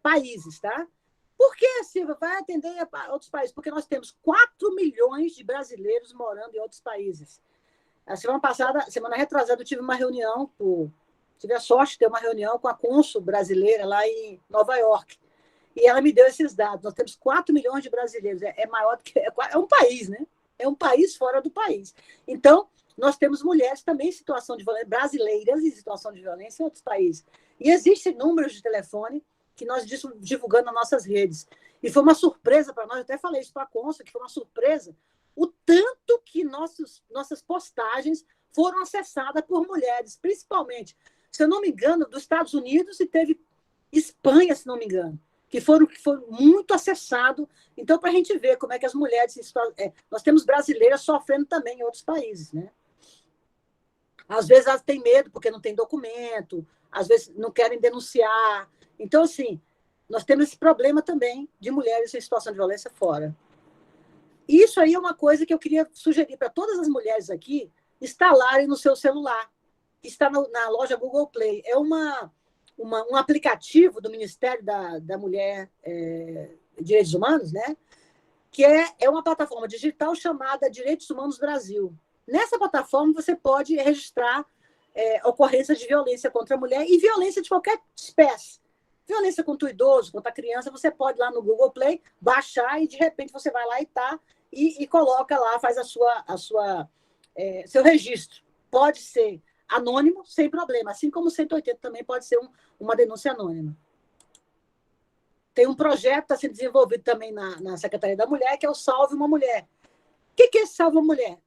países, tá? Por que, Silvia, vai atender a outros países? Porque nós temos 4 milhões de brasileiros morando em outros países. A semana retrasada, eu tive uma reunião, tive a sorte de ter uma reunião com a cônsul brasileira lá em Nova York. E ela me deu esses dados. Nós temos 4 milhões de brasileiros. É maior do que... É um país, né? É um país fora do país. Então, nós temos mulheres também em situação de violência, brasileiras em situação de violência em outros países. E existem números de telefone que nós divulgamos nas nossas redes. E foi uma surpresa para nós, eu até falei isso para a cônsul, que foi uma surpresa, o tanto que nossas postagens foram acessadas por mulheres, principalmente, se eu não me engano, dos Estados Unidos, e teve Espanha, se não me engano, que foi muito acessado. Então, para a gente ver como é que as mulheres... nós temos brasileiras sofrendo também em outros países, né? Às vezes elas têm medo porque não tem documento, às vezes não querem denunciar. Então, assim, nós temos esse problema também de mulheres em situação de violência fora. Isso aí é uma coisa que eu queria sugerir para todas as mulheres aqui instalarem no seu celular. Está na loja Google Play. É um aplicativo do Ministério da Mulher e Direitos Humanos, né? Que é uma plataforma digital chamada Direitos Humanos Brasil. Nessa plataforma, você pode registrar ocorrências de violência contra a mulher e violência de qualquer espécie. Violência contra o idoso, contra a criança, você pode ir lá no Google Play, baixar e, de repente, você vai lá e coloca lá, faz seu registro. Pode ser anônimo, sem problema. Assim como o 180 também pode ser uma denúncia anônima. Tem um projeto que está sendo desenvolvido também na Secretaria da Mulher, que é o Salve uma Mulher. O que é esse Salve uma Mulher?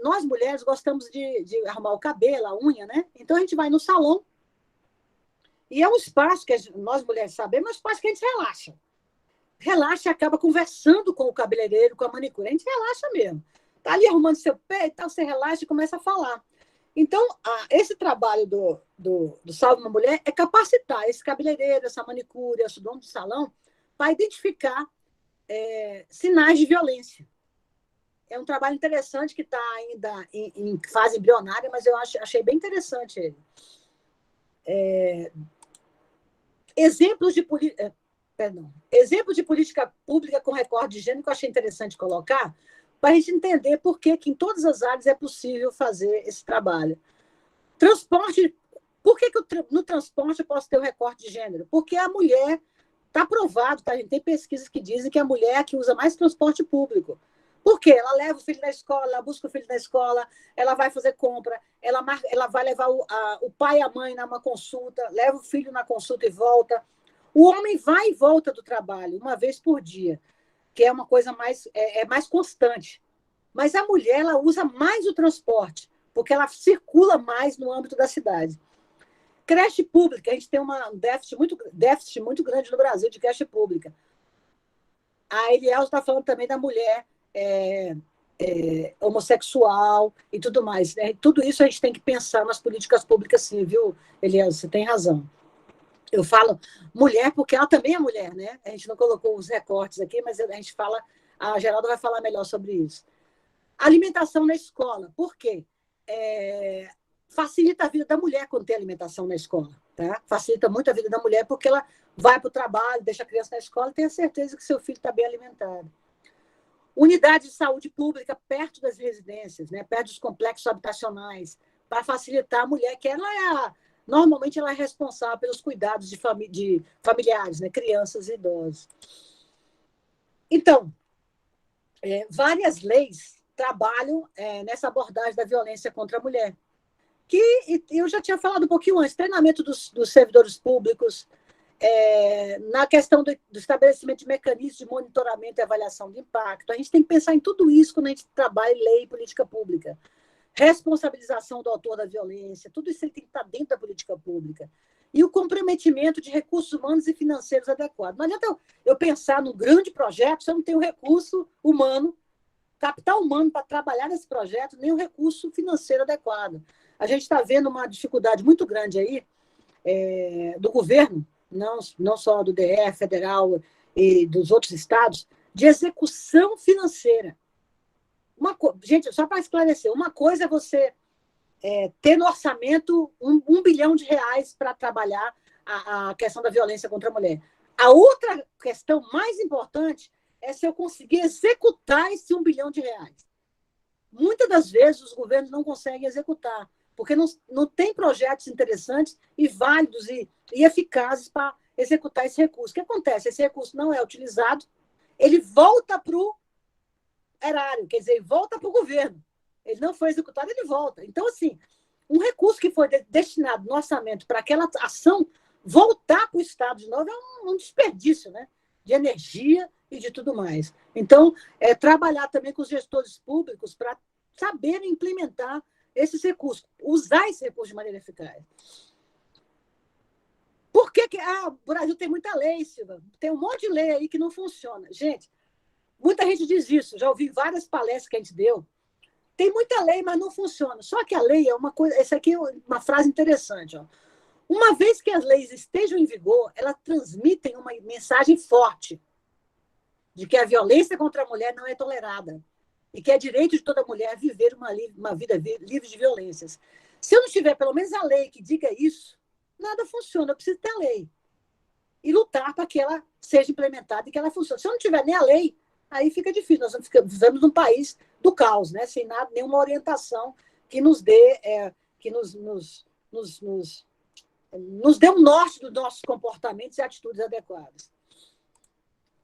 Nós, mulheres, gostamos de arrumar o cabelo, a unha, né? Então, a gente vai no salão e é um espaço que nós, mulheres, sabemos, é um espaço que a gente relaxa. Relaxa e acaba conversando com o cabeleireiro, com a manicure. A gente relaxa mesmo. Está ali arrumando seu pé e tal, você relaxa e começa a falar. Então, esse trabalho do Salve uma Mulher é capacitar esse cabeleireiro, essa manicure, esse dono do salão, para identificar sinais de violência. É um trabalho interessante que está ainda em fase embrionária, mas eu achei bem interessante ele. Exemplos de política pública com recorte de gênero que eu achei interessante colocar, para a gente entender por que em todas as áreas é possível fazer esse trabalho. Transporte, por que no transporte eu posso ter o recorte de gênero? Porque a mulher, está provado, tá? A gente tem pesquisas que dizem que a mulher é a que usa mais transporte público. Por quê? Ela leva o filho na escola, ela busca o filho na escola, ela vai fazer compra, ela vai levar o pai e a mãe numa consulta, leva o filho na consulta e volta. O homem vai e volta do trabalho uma vez por dia, que é uma coisa mais constante. Mas a mulher, ela usa mais o transporte, porque ela circula mais no âmbito da cidade. Creche pública, a gente tem um déficit muito grande no Brasil de creche pública. A Eliel está falando também da mulher homossexual e tudo mais, né? Tudo isso a gente tem que pensar nas políticas públicas, sim, viu, Eliel? Você tem razão. Eu falo mulher porque ela também é mulher, né? A gente não colocou os recortes aqui, mas a gente fala, a Geralda vai falar melhor sobre isso. Alimentação na escola, por quê? Facilita a vida da mulher quando tem alimentação na escola, tá? Facilita muito a vida da mulher porque ela vai para o trabalho, deixa a criança na escola e tem a certeza que seu filho está bem alimentado. Unidade de saúde pública perto das residências, né? Perto dos complexos habitacionais, para facilitar a mulher, que normalmente ela é responsável pelos cuidados de familiares, né? Crianças e idosos. Então, várias leis trabalham nessa abordagem da violência contra a mulher. Que eu já tinha falado um pouquinho antes, treinamento dos servidores públicos, na questão do estabelecimento de mecanismos de monitoramento e avaliação de impacto. A gente tem que pensar em tudo isso quando a gente trabalha em lei e política pública. Responsabilização do autor da violência, tudo isso tem que estar dentro da política pública. E o comprometimento de recursos humanos e financeiros adequados. Não adianta eu pensar num grande projeto se eu não tenho recurso humano, capital humano para trabalhar nesse projeto, nem o recurso financeiro adequado. A gente está vendo uma dificuldade muito grande aí do governo, não só do DF, federal e dos outros estados, de execução financeira. Gente, só para esclarecer, uma coisa é você ter no orçamento R$1 bilhão para trabalhar a questão da violência contra a mulher. A outra questão mais importante é se eu conseguir executar esse R$1 bilhão. Muitas das vezes os governos não conseguem executar, porque não tem projetos interessantes e válidos e eficazes para executar esse recurso. O que acontece? Esse recurso não é utilizado, ele volta para o erário, quer dizer, volta para o governo. Ele não foi executado, ele volta. Então, assim, um recurso que foi destinado no orçamento para aquela ação voltar para o Estado de novo é um desperdício, né? de energia e de tudo mais. Então, trabalhar também com os gestores públicos para saberem implementar esses recursos, usar esse recurso de maneira eficaz. Por que o Brasil tem muita lei, Silva? Tem um monte de lei aí que não funciona. Gente, muita gente diz isso, já ouvi várias palestras que a gente deu. Tem muita lei, mas não funciona. Só que a lei é uma coisa... Essa aqui é uma frase interessante. Ó. Uma vez que as leis estejam em vigor, elas transmitem uma mensagem forte de que a violência contra a mulher não é tolerada e que é direito de toda mulher viver uma vida livre de violências. Se eu não tiver pelo menos a lei que diga isso, nada funciona. Eu preciso ter a lei e lutar para que ela seja implementada e que ela funcione. Se eu não tiver nem a lei, aí fica difícil. Nós vivemos num país do caos, né? Sem nada, nenhuma orientação que nos dê, que nos dê um norte dos nossos comportamentos e atitudes adequadas.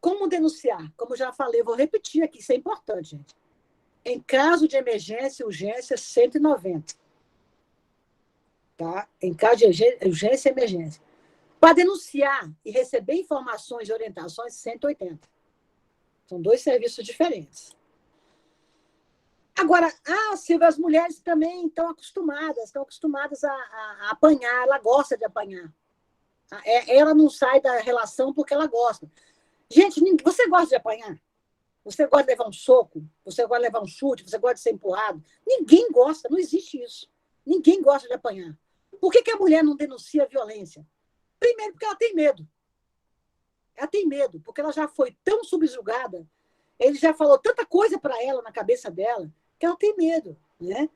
Como denunciar? Como eu já falei, vou repetir aqui, isso é importante, gente. Em caso de emergência, urgência, 190. Tá? Em caso de urgência e emergência. Para denunciar e receber informações e orientações, 180. São 2 serviços diferentes. Agora, Silvia, as mulheres também estão acostumadas a apanhar, ela gosta de apanhar. Ela não sai da relação porque ela gosta. Gente, você gosta de apanhar? Você gosta de levar um soco? Você gosta de levar um chute? Você gosta de ser empurrado? Ninguém gosta, não existe isso. Ninguém gosta de apanhar. Por que a mulher não denuncia a violência? Primeiro, porque ela tem medo. Ela tem medo, porque ela já foi tão subjugada, ele já falou tanta coisa para ela na cabeça dela, que ela tem medo, né?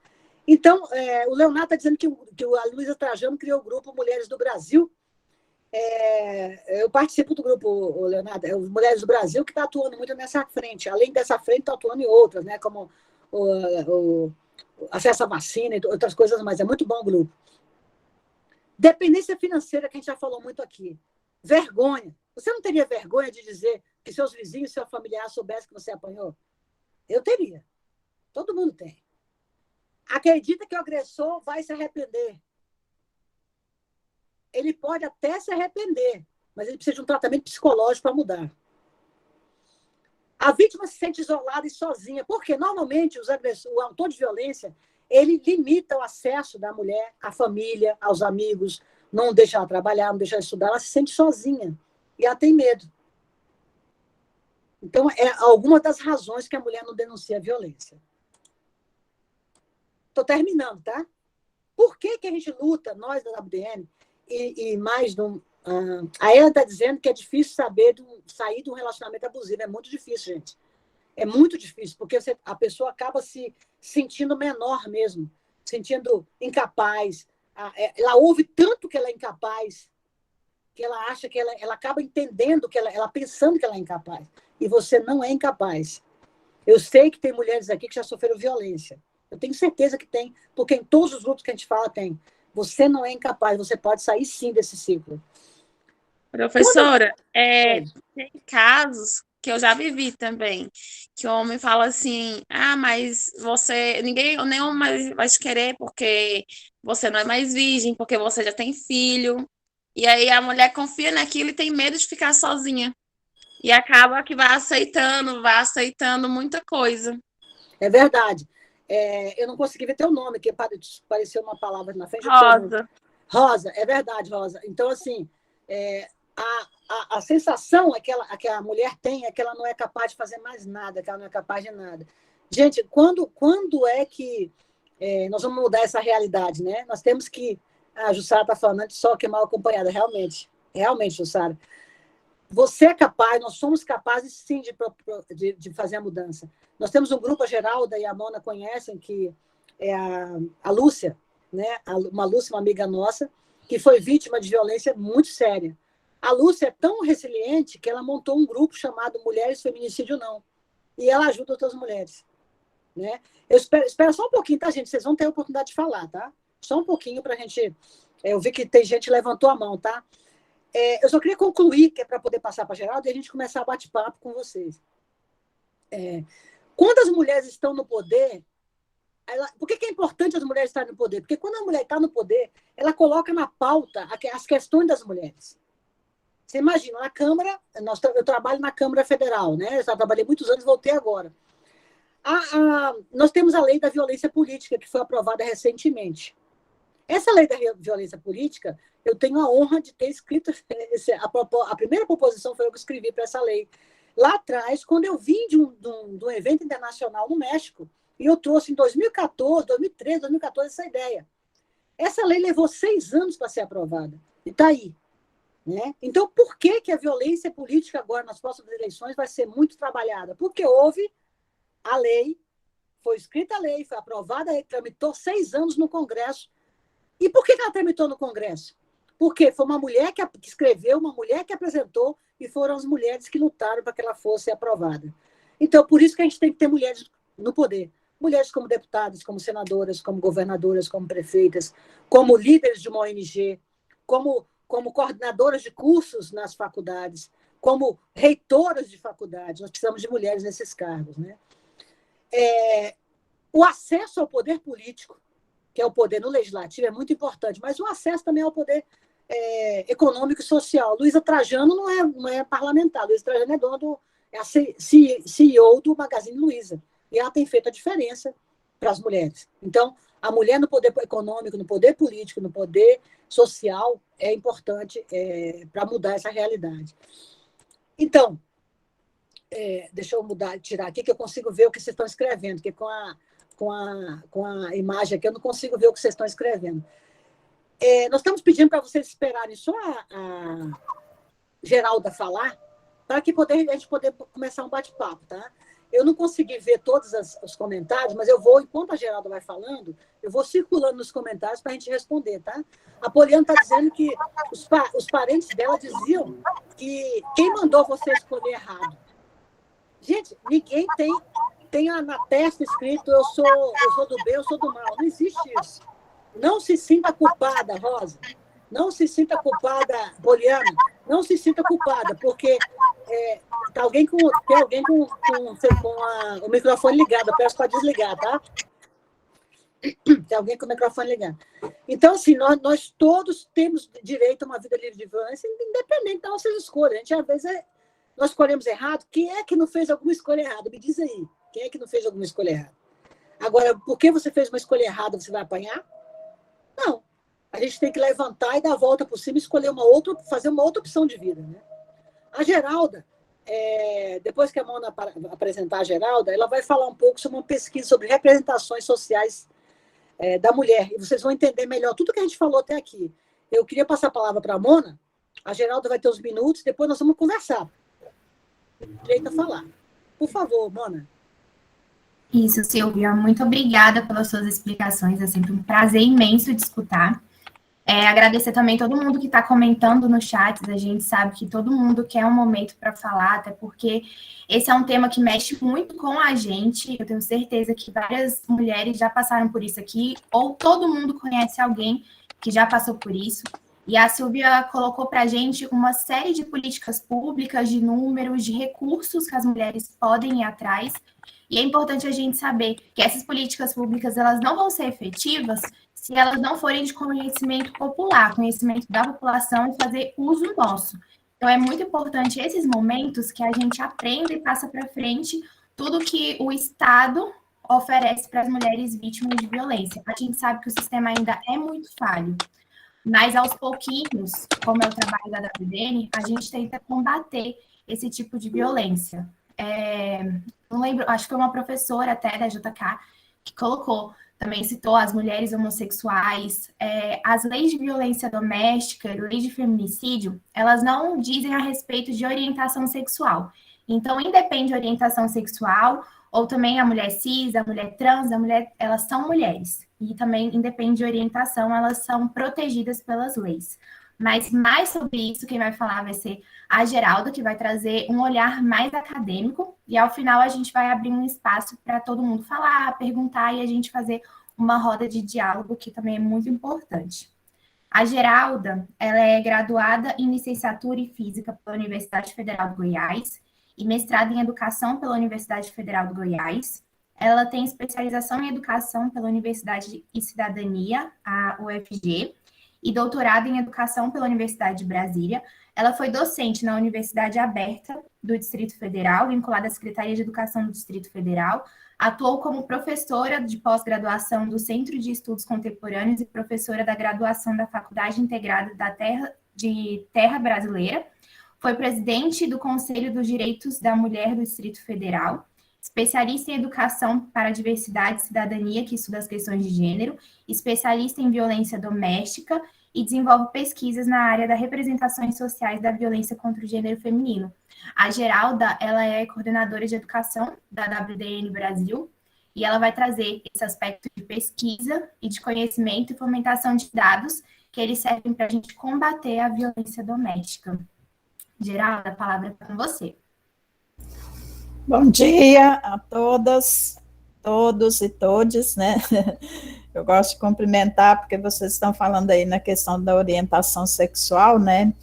Então, o Leonardo está dizendo que a Luísa Trajano criou o grupo Mulheres do Brasil. Eu participo do grupo, Leonardo, os Mulheres do Brasil, que está atuando muito nessa frente. Além dessa frente, está atuando em outras, né? Como o acesso à vacina e outras coisas mais. É muito bom o grupo. Dependência financeira, que a gente já falou muito aqui. Vergonha. Você não teria vergonha de dizer que seus vizinhos, seu familiar soubessem que você apanhou? Eu teria. Todo mundo tem. Acredita que o agressor vai se arrepender. Ele pode até se arrepender, mas ele precisa de um tratamento psicológico para mudar. A vítima se sente isolada e sozinha, porque normalmente o autor de violência, ele limita o acesso da mulher à família, aos amigos, não deixa ela trabalhar, não deixa ela estudar, ela se sente sozinha e ela tem medo. Então, é alguma das razões que a mulher não denuncia a violência. Estou terminando, tá? Por que a gente luta, nós da WDM, e mais... A Ela está dizendo que é difícil sair de um relacionamento abusivo. É muito difícil, gente. É muito difícil, porque a pessoa acaba se sentindo menor mesmo, sentindo incapaz. Ela ouve tanto que ela é incapaz, que ela acha que ela acaba entendendo, que ela pensando que ela é incapaz. E você não é incapaz. Eu sei que tem mulheres aqui que já sofreram violência. Eu tenho certeza que tem, porque em todos os grupos que a gente fala tem. Você não é incapaz, você pode sair sim desse ciclo. Professora, tem casos que eu já vivi também, que o homem fala assim, mas nenhum mais vai te querer porque você não é mais virgem, porque você já tem filho. E aí a mulher confia naquilo e tem medo de ficar sozinha. E acaba que vai aceitando muita coisa. É verdade. Eu não consegui ver teu nome, que apareceu uma palavra na frente. Rosa. Rosa, é verdade, Rosa. Então, assim, a sensação que a mulher tem é que ela não é capaz de fazer mais nada, que ela não é capaz de nada. Gente, quando é que nós vamos mudar essa realidade, né? Nós temos que... A Jussara está falando só que é mal acompanhada. Realmente, Jussara. Você é capaz, nós somos capazes, sim, de fazer a mudança. Nós temos um grupo, a Geralda e a Mona conhecem, que é a Lúcia, né? Uma Lúcia, uma amiga nossa, que foi vítima de violência muito séria. A Lúcia é tão resiliente que ela montou um grupo chamado Mulheres Feminicídio Não. E ela ajuda outras mulheres. Né? Eu espero só um pouquinho, tá, gente? Vocês vão ter a oportunidade de falar, tá? Só um pouquinho para a gente... Eu vi que tem gente que levantou a mão, tá? Eu só queria concluir, que é para poder passar para a Geralda, e a gente começar a bate-papo com vocês. Quando as mulheres estão no poder... Por que é importante as mulheres estarem no poder? Porque quando a mulher está no poder, ela coloca na pauta as questões das mulheres. Você imagina, na Câmara, eu trabalho na Câmara Federal, né? Eu já trabalhei muitos anos, voltei agora. Nós temos a lei da violência política, que foi aprovada recentemente. Essa lei da violência política, eu tenho a honra de ter escrito, a primeira proposição foi eu que escrevi para essa lei. Lá atrás, quando eu vim de um evento internacional no México, e eu trouxe em 2014, 2013, 2014 essa ideia. Essa lei levou 6 anos para ser aprovada, e está aí. Né? Então, por que a violência política agora, nas próximas eleições, vai ser muito trabalhada? Porque houve a lei, foi escrita a lei, foi aprovada, tramitou 6 anos no Congresso. E por que ela tramitou no Congresso? Porque foi uma mulher que escreveu, uma mulher que apresentou, e foram as mulheres que lutaram para que ela fosse aprovada. Então, por isso que a gente tem que ter mulheres no poder. Mulheres como deputadas, como senadoras, como governadoras, como prefeitas, como líderes de uma ONG, como coordenadoras de cursos nas faculdades, como reitoras de faculdades. Nós precisamos de mulheres nesses cargos. Né? O acesso ao poder político, que é o poder no legislativo, é muito importante, mas o acesso também ao poder econômico e social. Luísa Trajano não é parlamentar, Luísa Trajano é a CEO do Magazine Luiza, e ela tem feito a diferença para as mulheres. Então, a mulher no poder econômico, no poder político, no poder social, é importante para mudar essa realidade. Então, deixa eu tirar aqui, que eu consigo ver o que vocês estão escrevendo, porque com a imagem aqui eu não consigo ver o que vocês estão escrevendo. Nós estamos pedindo para vocês esperarem só a Geralda falar, para que a gente poder começar um bate-papo, tá? Eu não consegui ver todos os comentários, mas eu vou, enquanto a Geralda vai falando, eu vou circulando nos comentários para a gente responder, tá? A Poliana está dizendo que os parentes dela diziam que quem mandou você escolher errado? Gente, ninguém tem na testa escrito eu sou do bem, eu sou do mal. Não existe isso. Não se sinta culpada, Rosa. Não se sinta culpada, Poliana. Não se sinta culpada, porque tem alguém com o microfone ligado. Eu peço para desligar, tá? Tem alguém com o microfone ligado. Então, assim, nós todos temos direito a uma vida livre de violência, independente das nossas escolhas. A gente, às vezes, nós escolhemos errado. Quem é que não fez alguma escolha errada? Me diz aí. Quem é que não fez alguma escolha errada? Agora, porque você fez uma escolha errada, você vai apanhar? Não. A gente tem que levantar e dar a volta por cima e escolher fazer uma outra opção de vida. Né? A Geralda, depois que a Mona apresentar a Geralda, ela vai falar um pouco sobre uma pesquisa sobre representações sociais da mulher. E vocês vão entender melhor tudo que a gente falou até aqui. Eu queria passar a palavra para a Mona. A Geralda vai ter uns minutos, depois nós vamos conversar. Direito a falar. Por favor, Mona. Isso, Silvia. Muito obrigada pelas suas explicações. É sempre um prazer imenso de escutar. Agradecer também todo mundo que está comentando no chat. A gente sabe que todo mundo quer um momento para falar, até porque esse é um tema que mexe muito com a gente. Eu tenho certeza que várias mulheres já passaram por isso aqui, ou todo mundo conhece alguém que já passou por isso. E a Silvia colocou para a gente uma série de políticas públicas, de números, de recursos que as mulheres podem ir atrás. E é importante a gente saber que essas políticas públicas elas não vão ser efetivas se elas não forem de conhecimento popular, conhecimento da população e fazer uso nosso. Então, é muito importante esses momentos que a gente aprenda e passa para frente tudo que o Estado oferece para as mulheres vítimas de violência. A gente sabe que o sistema ainda é muito falho, mas aos pouquinhos, como é o trabalho da WDN, a gente tenta combater esse tipo de violência. Não lembro, acho que foi uma professora até da JK que colocou, também citou as mulheres homossexuais, as leis de violência doméstica, leis de feminicídio, elas não dizem a respeito de orientação sexual. Então, independe de orientação sexual, ou também a mulher cis, a mulher trans, elas são mulheres. E também, independe de orientação, elas são protegidas pelas leis. Mas mais sobre isso, quem vai falar vai ser a Geralda, que vai trazer um olhar mais acadêmico. E ao final a gente vai abrir um espaço para todo mundo falar, perguntar e a gente fazer uma roda de diálogo, que também é muito importante. A Geralda, ela é graduada em licenciatura em Física pela Universidade Federal do Goiás e mestrada em Educação pela Universidade Federal do Goiás. Ela tem especialização em Educação pela Universidade e Cidadania, a UFG, e doutorado em Educação pela Universidade de Brasília. Ela foi docente na Universidade Aberta do Distrito Federal, vinculada à Secretaria de Educação do Distrito Federal. Atuou como professora de pós-graduação do Centro de Estudos Contemporâneos e professora da graduação da Faculdade Integrada de Terra Brasileira. Foi presidente do Conselho dos Direitos da Mulher do Distrito Federal, especialista em educação para a diversidade e cidadania, que estuda as questões de gênero, especialista em violência doméstica e desenvolve pesquisas na área das representações sociais da violência contra o gênero feminino. A Geralda, ela é coordenadora de educação da WDN Brasil, e ela vai trazer esse aspecto de pesquisa e de conhecimento e fomentação de dados que eles servem para a gente combater a violência doméstica. Geralda, a palavra é com você. Bom dia a todas, todos e todes, né? Eu gosto de cumprimentar porque vocês estão falando aí na questão da orientação sexual, né?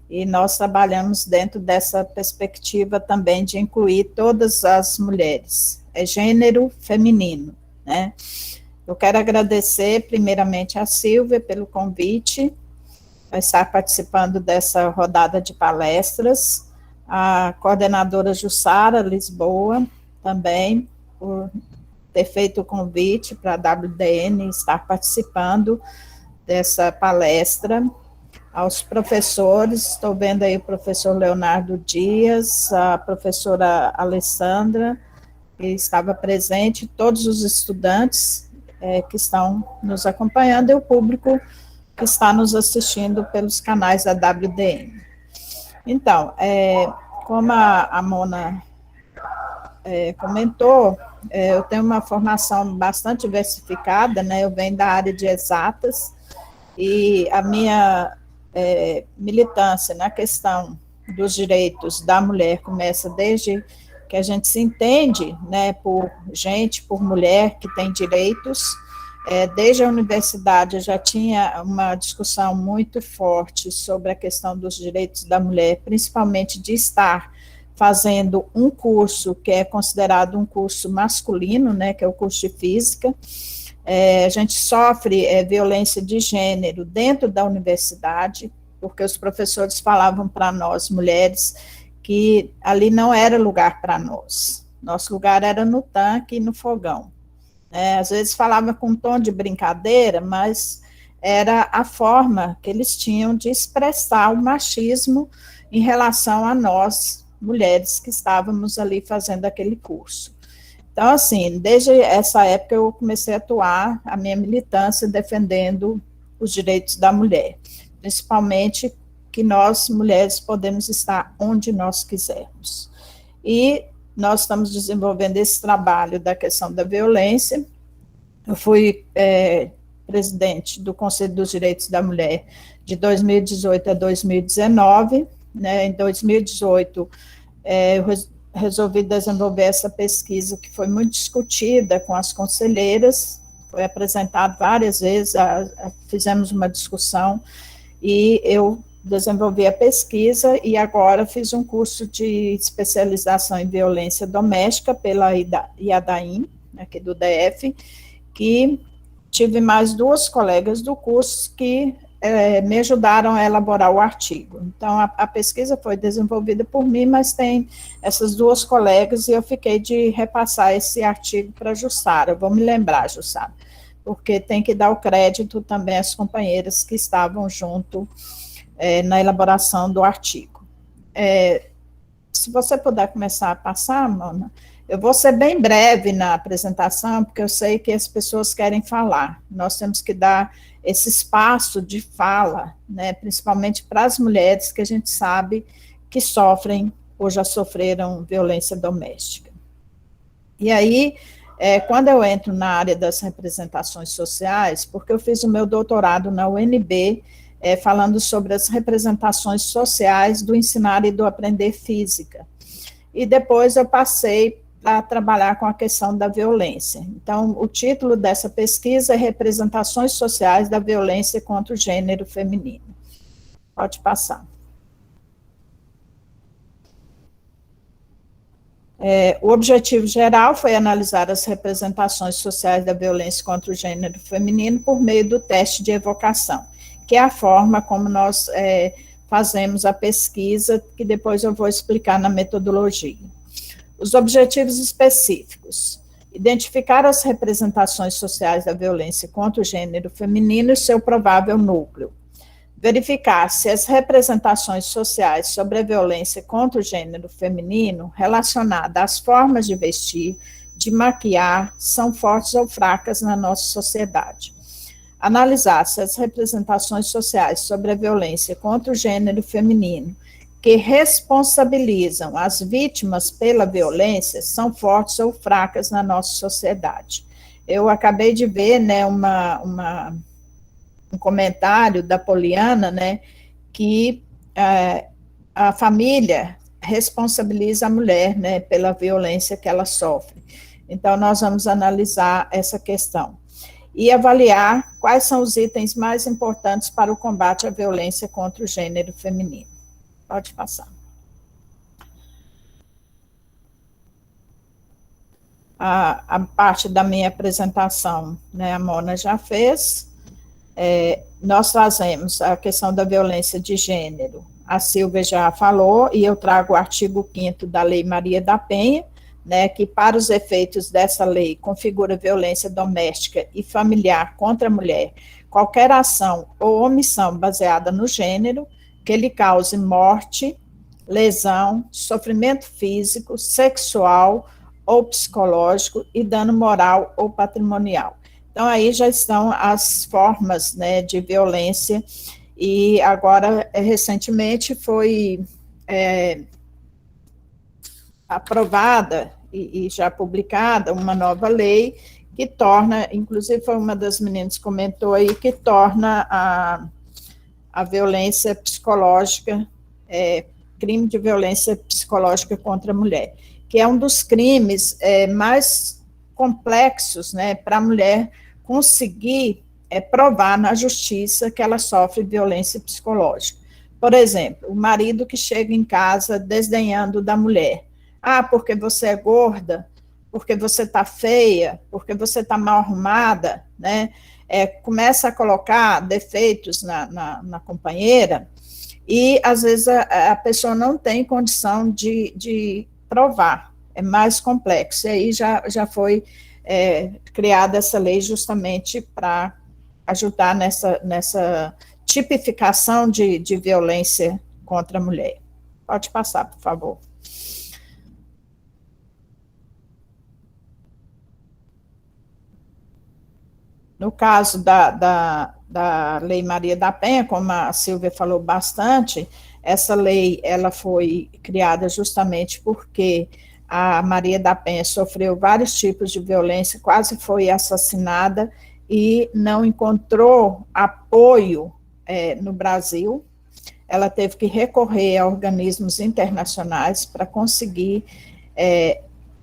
E nós trabalhamos dentro dessa perspectiva também de incluir todas as mulheres, é gênero feminino, né? Eu quero agradecer primeiramente a Silvia pelo convite, para estar participando dessa rodada de palestras, a coordenadora Jussara Lisboa, também, por ter feito o convite para a WDN estar participando dessa palestra, aos professores, estou vendo aí o professor Leonardo Dias, a professora Alessandra, que estava presente, todos os estudantes que estão nos acompanhando e o público que está nos assistindo pelos canais da WDN. Então, como a Mona comentou, eu tenho uma formação bastante diversificada, né? Eu venho da área de exatas e a minha militância na questão dos direitos da mulher começa desde que a gente se entende, né, por gente, por mulher que tem direitos. Desde a universidade eu já tinha uma discussão muito forte sobre a questão dos direitos da mulher, principalmente de estar fazendo um curso que é considerado um curso masculino, né, que é o curso de física. A gente sofre violência de gênero dentro da universidade, porque os professores falavam para nós, mulheres, que ali não era lugar para nós. Nosso lugar era no tanque e no fogão. Às vezes falava com um tom de brincadeira, mas era a forma que eles tinham de expressar o machismo em relação a nós, mulheres, que estávamos ali fazendo aquele curso. Então, assim, desde essa época eu comecei a atuar a minha militância defendendo os direitos da mulher, principalmente que nós, mulheres, podemos estar onde nós quisermos. E nós estamos desenvolvendo esse trabalho da questão da violência. Eu fui presidente do Conselho dos Direitos da Mulher de 2018 a 2019, né? Em 2018, eu resolvi desenvolver essa pesquisa que foi muito discutida com as conselheiras, foi apresentado várias vezes, fizemos uma discussão, e eu desenvolvi a pesquisa e agora fiz um curso de especialização em violência doméstica pela IADAIM, aqui do DF, que tive mais duas colegas do curso que me ajudaram a elaborar o artigo. Então, a pesquisa foi desenvolvida por mim, mas tem essas duas colegas e eu fiquei de repassar esse artigo para a Jussara. Eu vou me lembrar, Jussara, porque tem que dar o crédito também às companheiras que estavam junto na elaboração do artigo. Se você puder começar a passar, Mona, eu vou ser bem breve na apresentação, porque eu sei que as pessoas querem falar. Nós temos que dar esse espaço de fala, né, principalmente para as mulheres que a gente sabe que sofrem ou já sofreram violência doméstica. E aí, quando eu entro na área das representações sociais, porque eu fiz o meu doutorado na UNB, falando sobre as representações sociais do ensinar e do aprender física. E depois eu passei a trabalhar com a questão da violência. Então, o título dessa pesquisa é Representações Sociais da Violência contra o Gênero Feminino. Pode passar. O objetivo geral foi analisar as representações sociais da violência contra o gênero feminino por meio do teste de evocação, que é a forma como nós fazemos a pesquisa, que depois eu vou explicar na metodologia. Os objetivos específicos: identificar as representações sociais da violência contra o gênero feminino e seu provável núcleo. Verificar se as representações sociais sobre a violência contra o gênero feminino, relacionada às formas de vestir, de maquiar, são fortes ou fracas na nossa sociedade. Analisar se as representações sociais sobre a violência contra o gênero feminino, que responsabilizam as vítimas pela violência, são fortes ou fracas na nossa sociedade. Eu acabei de ver, né, um comentário da Poliana, né, que a família responsabiliza a mulher, né, pela violência que ela sofre. Então, nós vamos analisar essa questão e avaliar quais são os itens mais importantes para o combate à violência contra o gênero feminino. Pode passar. A parte da minha apresentação, né, a Mona já fez. Nós trazemos a questão da violência de gênero. A Silvia já falou, e eu trago o artigo 5º da Lei Maria da Penha, né, que para os efeitos dessa lei configura violência doméstica e familiar contra a mulher qualquer ação ou omissão baseada no gênero que lhe cause morte, lesão, sofrimento físico, sexual ou psicológico e dano moral ou patrimonial. Então, aí já estão as formas, né, de violência, e agora, recentemente, foi aprovada e já publicada uma nova lei que torna, inclusive foi uma das meninas que comentou aí, que torna a violência psicológica, crime de violência psicológica contra a mulher, que é um dos crimes mais complexos, né, para a mulher conseguir provar na justiça que ela sofre violência psicológica. Por exemplo, o marido que chega em casa desdenhando da mulher. Porque você é gorda, porque você está feia, porque você está mal arrumada, né? Começa a colocar defeitos na companheira, e às vezes a pessoa não tem condição de provar, é mais complexo. E aí já foi criada essa lei justamente para ajudar nessa tipificação de violência contra a mulher. Pode passar, por favor. No caso da Lei Maria da Penha, como a Silvia falou bastante, essa lei ela foi criada justamente porque a Maria da Penha sofreu vários tipos de violência, quase foi assassinada e não encontrou apoio no Brasil. Ela teve que recorrer a organismos internacionais para conseguir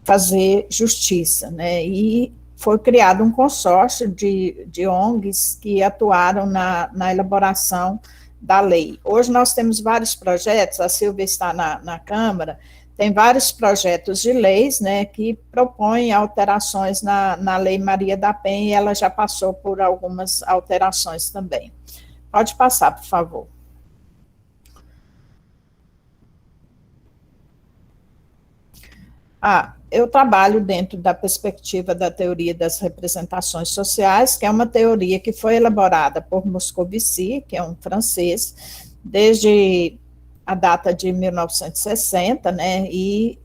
fazer justiça, né? E foi criado um consórcio de ONGs que atuaram na elaboração da lei. Hoje nós temos vários projetos, a Silvia está na Câmara, tem vários projetos de leis, né, que propõem alterações na Lei Maria da Penha, e ela já passou por algumas alterações também. Pode passar, por favor. Eu trabalho dentro da perspectiva da teoria das representações sociais, que é uma teoria que foi elaborada por Moscovici, que é um francês, desde a data de 1960, né, e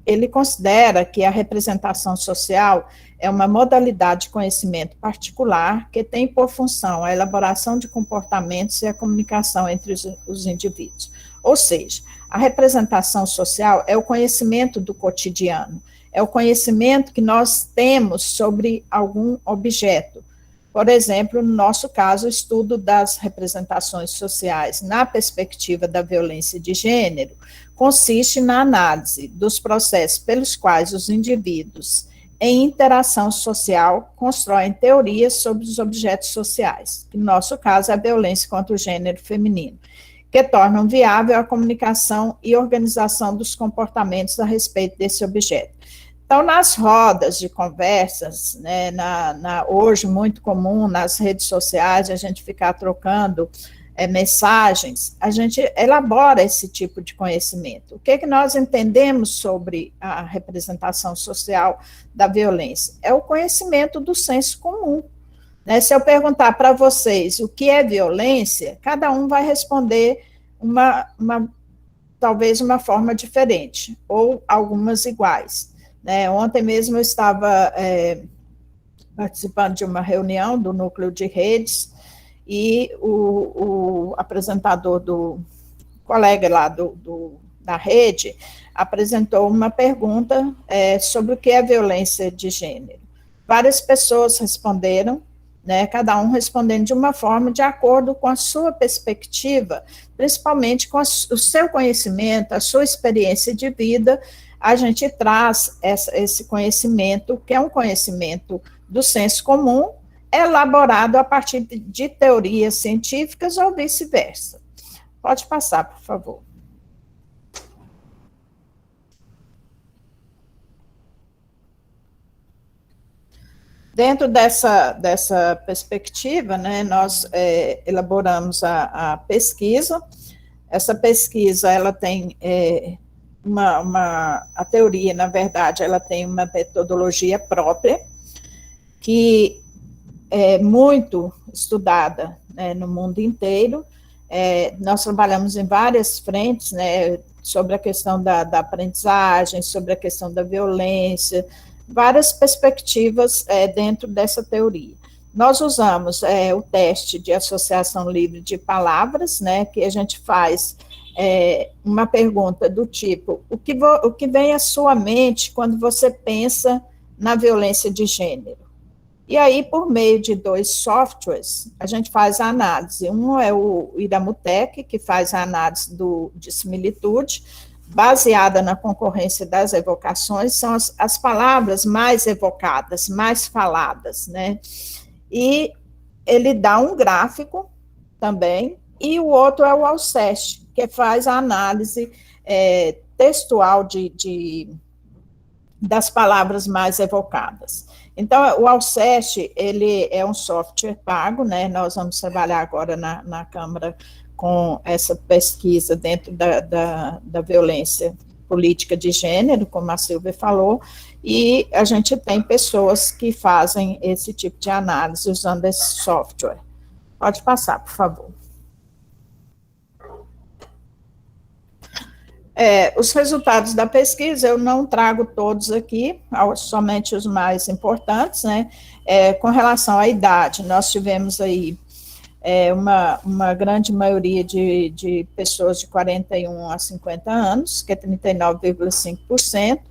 ele considera que a representação social é uma modalidade de conhecimento particular que tem por função a elaboração de comportamentos e a comunicação entre os indivíduos. Ou seja, a representação social é o conhecimento do cotidiano, é o conhecimento que nós temos sobre algum objeto. Por exemplo, no nosso caso, o estudo das representações sociais na perspectiva da violência de gênero consiste na análise dos processos pelos quais os indivíduos, em interação social, constroem teorias sobre os objetos sociais, que no nosso caso é a violência contra o gênero feminino, que tornam viável a comunicação e organização dos comportamentos a respeito desse objeto. Então, nas rodas de conversas, né, hoje muito comum nas redes sociais, a gente ficar trocando mensagens, a gente elabora esse tipo de conhecimento. O que nós entendemos sobre a representação social da violência? É o conhecimento do senso comum. Né? Se eu perguntar para vocês o que é violência, cada um vai responder talvez uma forma diferente, ou algumas iguais. Né? Ontem mesmo eu estava participando de uma reunião do núcleo de redes, e o apresentador do colega lá da rede apresentou uma pergunta sobre o que é violência de gênero. Várias pessoas responderam, né, cada um respondendo de uma forma de acordo com a sua perspectiva, principalmente com o seu conhecimento, a sua experiência de vida. A gente traz esse conhecimento, que é um conhecimento do senso comum, elaborado a partir de teorias científicas ou vice-versa. Pode passar, por favor. Dentro dessa perspectiva, né, nós elaboramos a pesquisa. Essa pesquisa, ela tem a teoria, na verdade, ela tem uma metodologia própria, que é muito estudada, né, no mundo inteiro. Nós trabalhamos em várias frentes, né, sobre a questão da aprendizagem, sobre a questão da violência, várias perspectivas dentro dessa teoria. Nós usamos o teste de associação livre de palavras, né, que a gente faz uma pergunta do tipo: o que vem à sua mente quando você pensa na violência de gênero? E aí, por meio de 2 softwares, a gente faz a análise. Um é o Iramutec, que faz a análise de similitude, baseada na concorrência das evocações, são as palavras mais evocadas, mais faladas, né? E ele dá um gráfico também, e o outro é o Alceste, que faz a análise textual das palavras mais evocadas. Então, o Alceste, ele é um software pago, né? Nós vamos trabalhar agora na Câmara com essa pesquisa dentro da violência política de gênero, como a Silvia falou, e a gente tem pessoas que fazem esse tipo de análise usando esse software. Pode passar, por favor. Os resultados da pesquisa, eu não trago todos aqui, somente os mais importantes, né? Com relação à idade, nós tivemos aí uma grande maioria de pessoas de 41 a 50 anos, que é 39,5%,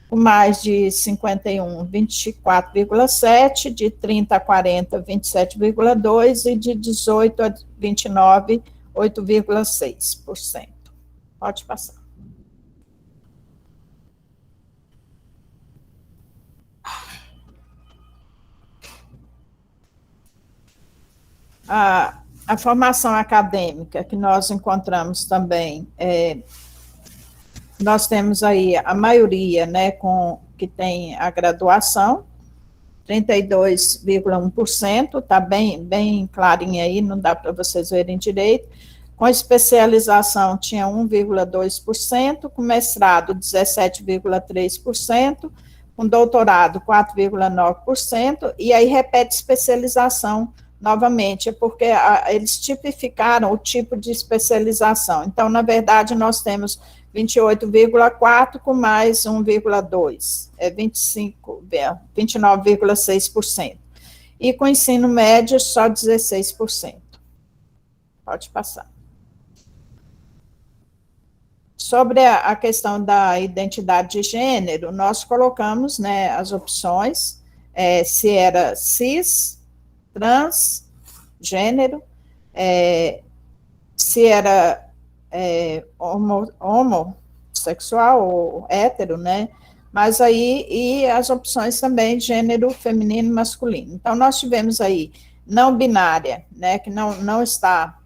com mais de 51, 24,7%, de 30 a 40, 27,2%, e de 18 a 29, 8,6%. Pode passar. A formação acadêmica que nós encontramos também, nós temos aí a maioria, né, que tem a graduação, 32,1%, está bem clarinho aí, não dá para vocês verem direito. Com especialização tinha 1,2%, com mestrado 17,3%, com doutorado 4,9%, e aí repete especialização novamente, é porque eles tipificaram o tipo de especialização. Então, na verdade, nós temos 28,4% com mais 1,2%, 29,6%. E com ensino médio, só 16%. Pode passar. Sobre a questão da identidade de gênero, nós colocamos, né, as opções, se era cis, trans, gênero, se era homossexual ou hétero, né? Mas aí, e as opções também, gênero feminino e masculino. Então, nós tivemos aí não binária, né? Que não está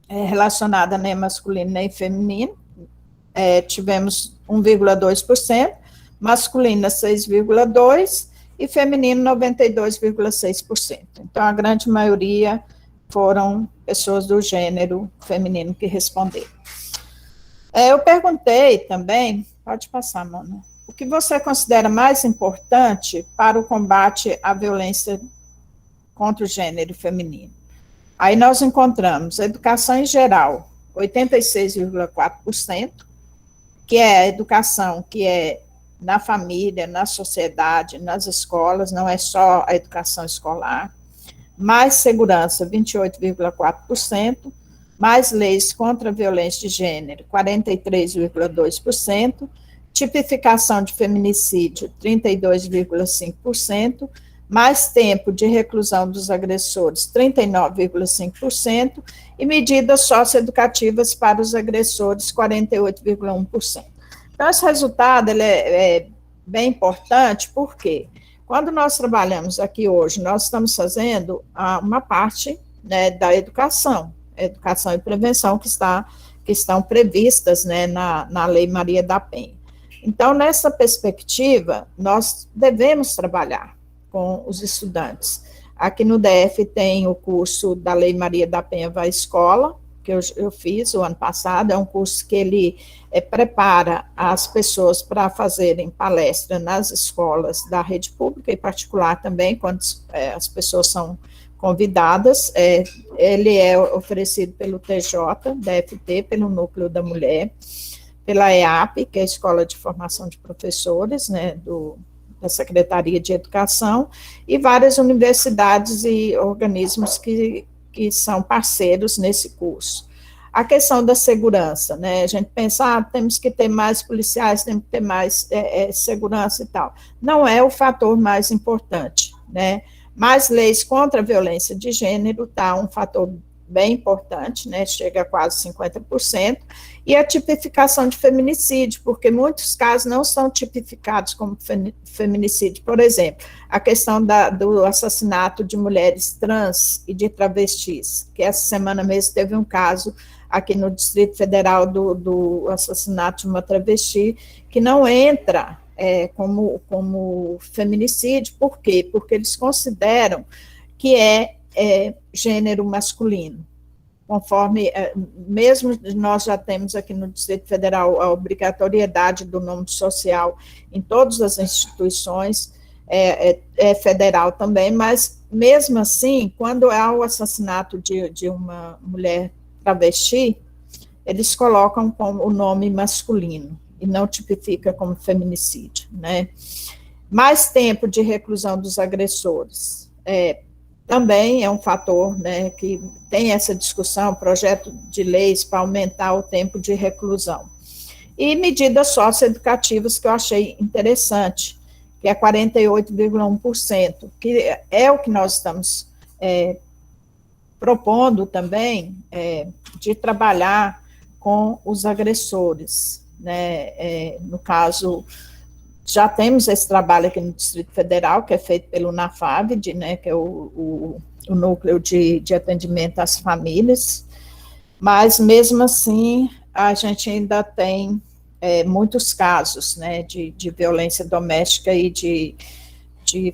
relacionada nem masculino nem feminino, tivemos 1,2%, masculina 6,2% e feminino 92,6%. Então, a grande maioria foram pessoas do gênero feminino que responderam. Eu perguntei também, pode passar, Mona, o que você considera mais importante para o combate à violência contra o gênero feminino? Aí nós encontramos educação em geral, 86,4%, que é a educação que é na família, na sociedade, nas escolas, não é só a educação escolar. Mais segurança, 28,4%. Mais leis contra a violência de gênero, 43,2%. Tipificação de feminicídio, 32,5%. Mais tempo de reclusão dos agressores, 39,5%, e medidas socioeducativas para os agressores, 48,1%. Então, esse resultado ele é bem importante, porque quando nós trabalhamos aqui hoje, nós estamos fazendo uma parte, né, da educação e prevenção que estão previstas, né, na Lei Maria da Penha. Então, nessa perspectiva, nós devemos trabalhar com os estudantes. Aqui no DF tem o curso da Lei Maria da Penha Vai à Escola, que eu fiz o ano passado, é um curso que ele prepara as pessoas para fazerem palestra nas escolas da rede pública e particular também, quando as pessoas são convidadas. Ele é oferecido pelo TJ, DFT, pelo Núcleo da Mulher, pela EAP, que é a Escola de Formação de Professores, né, da Secretaria de Educação, e várias universidades e organismos que são parceiros nesse curso. A questão da segurança, né, a gente pensa, temos que ter mais policiais, temos que ter mais segurança e tal. Não é o fator mais importante, né, mais leis contra a violência de gênero, tá, um fator bem importante, né, chega a quase 50%, e a tipificação de feminicídio, porque muitos casos não são tipificados como feminicídio. Por exemplo, a questão do assassinato de mulheres trans e de travestis, que essa semana mesmo teve um caso aqui no Distrito Federal do assassinato de uma travesti, que não entra como feminicídio. Por quê? Porque eles consideram que é gênero masculino, conforme, mesmo nós já temos aqui no Distrito Federal a obrigatoriedade do nome social em todas as instituições, federal também, mas mesmo assim, quando há o assassinato de uma mulher travesti, eles colocam como o nome masculino, e não tipifica como feminicídio, né? Mais tempo de reclusão dos agressores, também é um fator, né, que tem essa discussão, projeto de leis para aumentar o tempo de reclusão. E medidas socioeducativas que eu achei interessante, que é 48,1%, que é o que nós estamos propondo também, de trabalhar com os agressores, né, no caso, já temos esse trabalho aqui no Distrito Federal, que é feito pelo NAFAVD, né, que é o Núcleo de Atendimento às Famílias, mas mesmo assim, a gente ainda tem muitos casos, né, de violência doméstica e de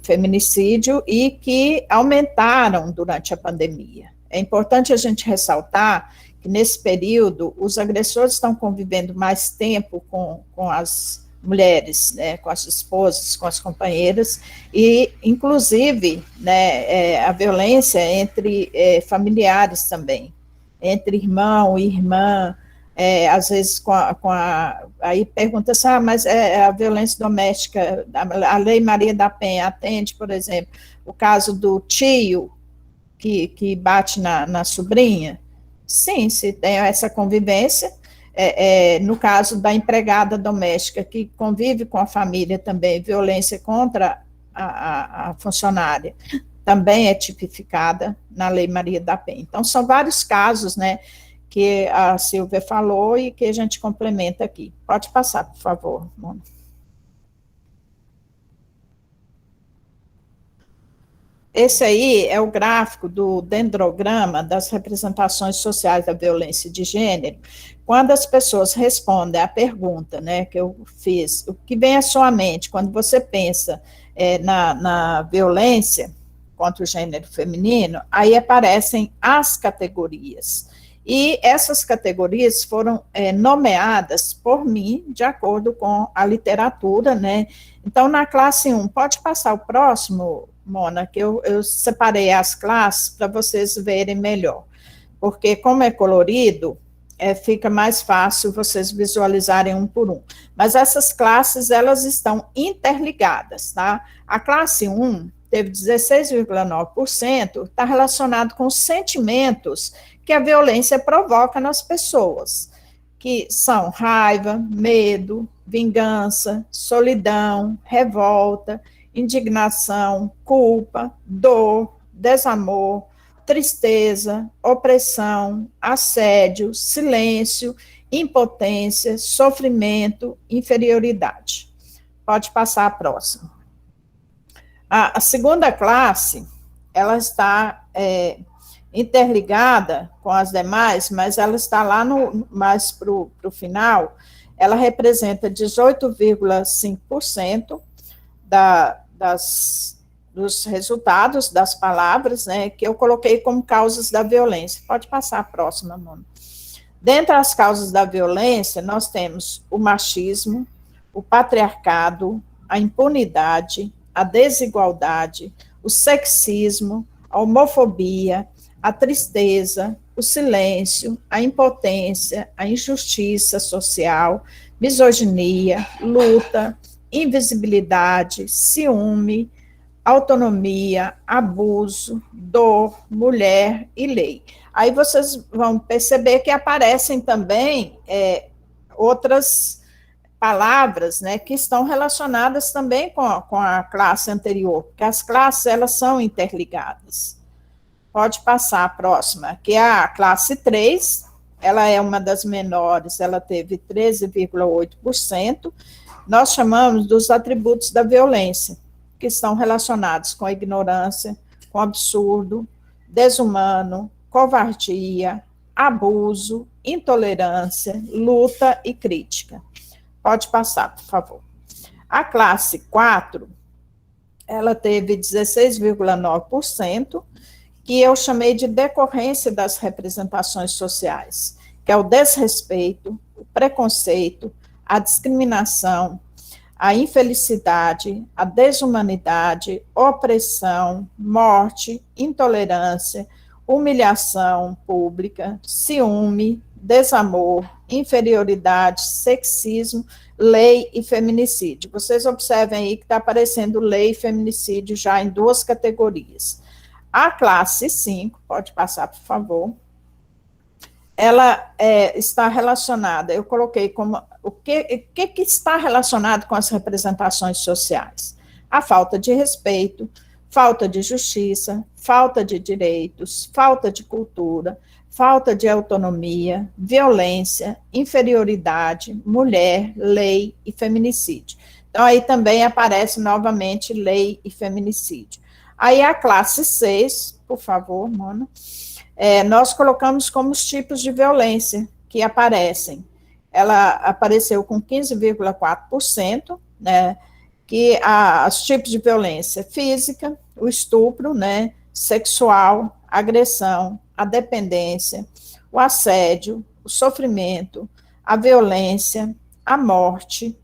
feminicídio, e que aumentaram durante a pandemia. É importante a gente ressaltar que, nesse período, os agressores estão convivendo mais tempo com as mulheres, né, com as esposas, com as companheiras, e, inclusive, né, a violência entre familiares também, entre irmão e irmã, às vezes aí pergunta-se, mas a violência doméstica, a Lei Maria da Penha atende, por exemplo, o caso do tio que bate na sobrinha? Sim, se tem essa convivência. No caso da empregada doméstica, que convive com a família também, violência contra a funcionária, também é tipificada na Lei Maria da Penha. Então, são vários casos, né, que a Silvia falou e que a gente complementa aqui. Pode passar, por favor, Mona. Esse aí é o gráfico do dendrograma das representações sociais da violência de gênero. Quando as pessoas respondem à pergunta, né, que eu fiz, o que vem à sua mente quando você pensa na violência contra o gênero feminino, aí aparecem as categorias. E essas categorias foram nomeadas por mim, de acordo com a literatura, né? Então, na classe 1, pode passar o próximo, Mona, que eu separei as classes para vocês verem melhor. Porque, como é colorido, fica mais fácil vocês visualizarem um por um. Mas essas classes, elas estão interligadas, tá? A classe 1 teve 16,9%, está relacionado com os sentimentos que a violência provoca nas pessoas, que são raiva, medo, vingança, solidão, revolta, indignação, culpa, dor, desamor, tristeza, opressão, assédio, silêncio, impotência, sofrimento, inferioridade. Pode passar a próxima. A segunda classe, ela está interligada com as demais, mas ela está lá mais para o final, ela representa 18,5% dos resultados das palavras, né, que eu coloquei como causas da violência. Pode passar a próxima, Mona. Dentre as causas da violência, nós temos o machismo, o patriarcado, a impunidade, a desigualdade, o sexismo, a homofobia, a tristeza, o silêncio, a impotência, a injustiça social, misoginia, luta, invisibilidade, ciúme, autonomia, abuso, dor, mulher e lei. Aí vocês vão perceber que aparecem também outras palavras, né, que estão relacionadas também com a classe anterior, porque as classes, elas são interligadas. Pode passar a próxima, que é a classe 3, ela é uma das menores, ela teve 13,8%, nós chamamos dos atributos da violência, que estão relacionados com a ignorância, com absurdo, desumano, covardia, abuso, intolerância, luta e crítica. Pode passar, por favor. A classe 4, ela teve 16,9%, que eu chamei de decorrência das representações sociais, que é o desrespeito, o preconceito, a discriminação, a infelicidade, a desumanidade, opressão, morte, intolerância, humilhação pública, ciúme, desamor, inferioridade, sexismo, lei e feminicídio. Vocês observem aí que está aparecendo lei e feminicídio já em duas categorias. A classe 5, pode passar, por favor, ela está relacionada, eu coloquei como, o que está relacionado com as representações sociais? A falta de respeito, falta de justiça, falta de direitos, falta de cultura, falta de autonomia, violência, inferioridade, mulher, lei e feminicídio. Então, aí também aparece novamente lei e feminicídio. Aí a classe 6, por favor, Mona, nós colocamos como os tipos de violência que aparecem. Ela apareceu com 15,4%, né, que os tipos de violência física, o estupro, né, sexual, agressão, a dependência, o assédio, o sofrimento, a violência, a morte,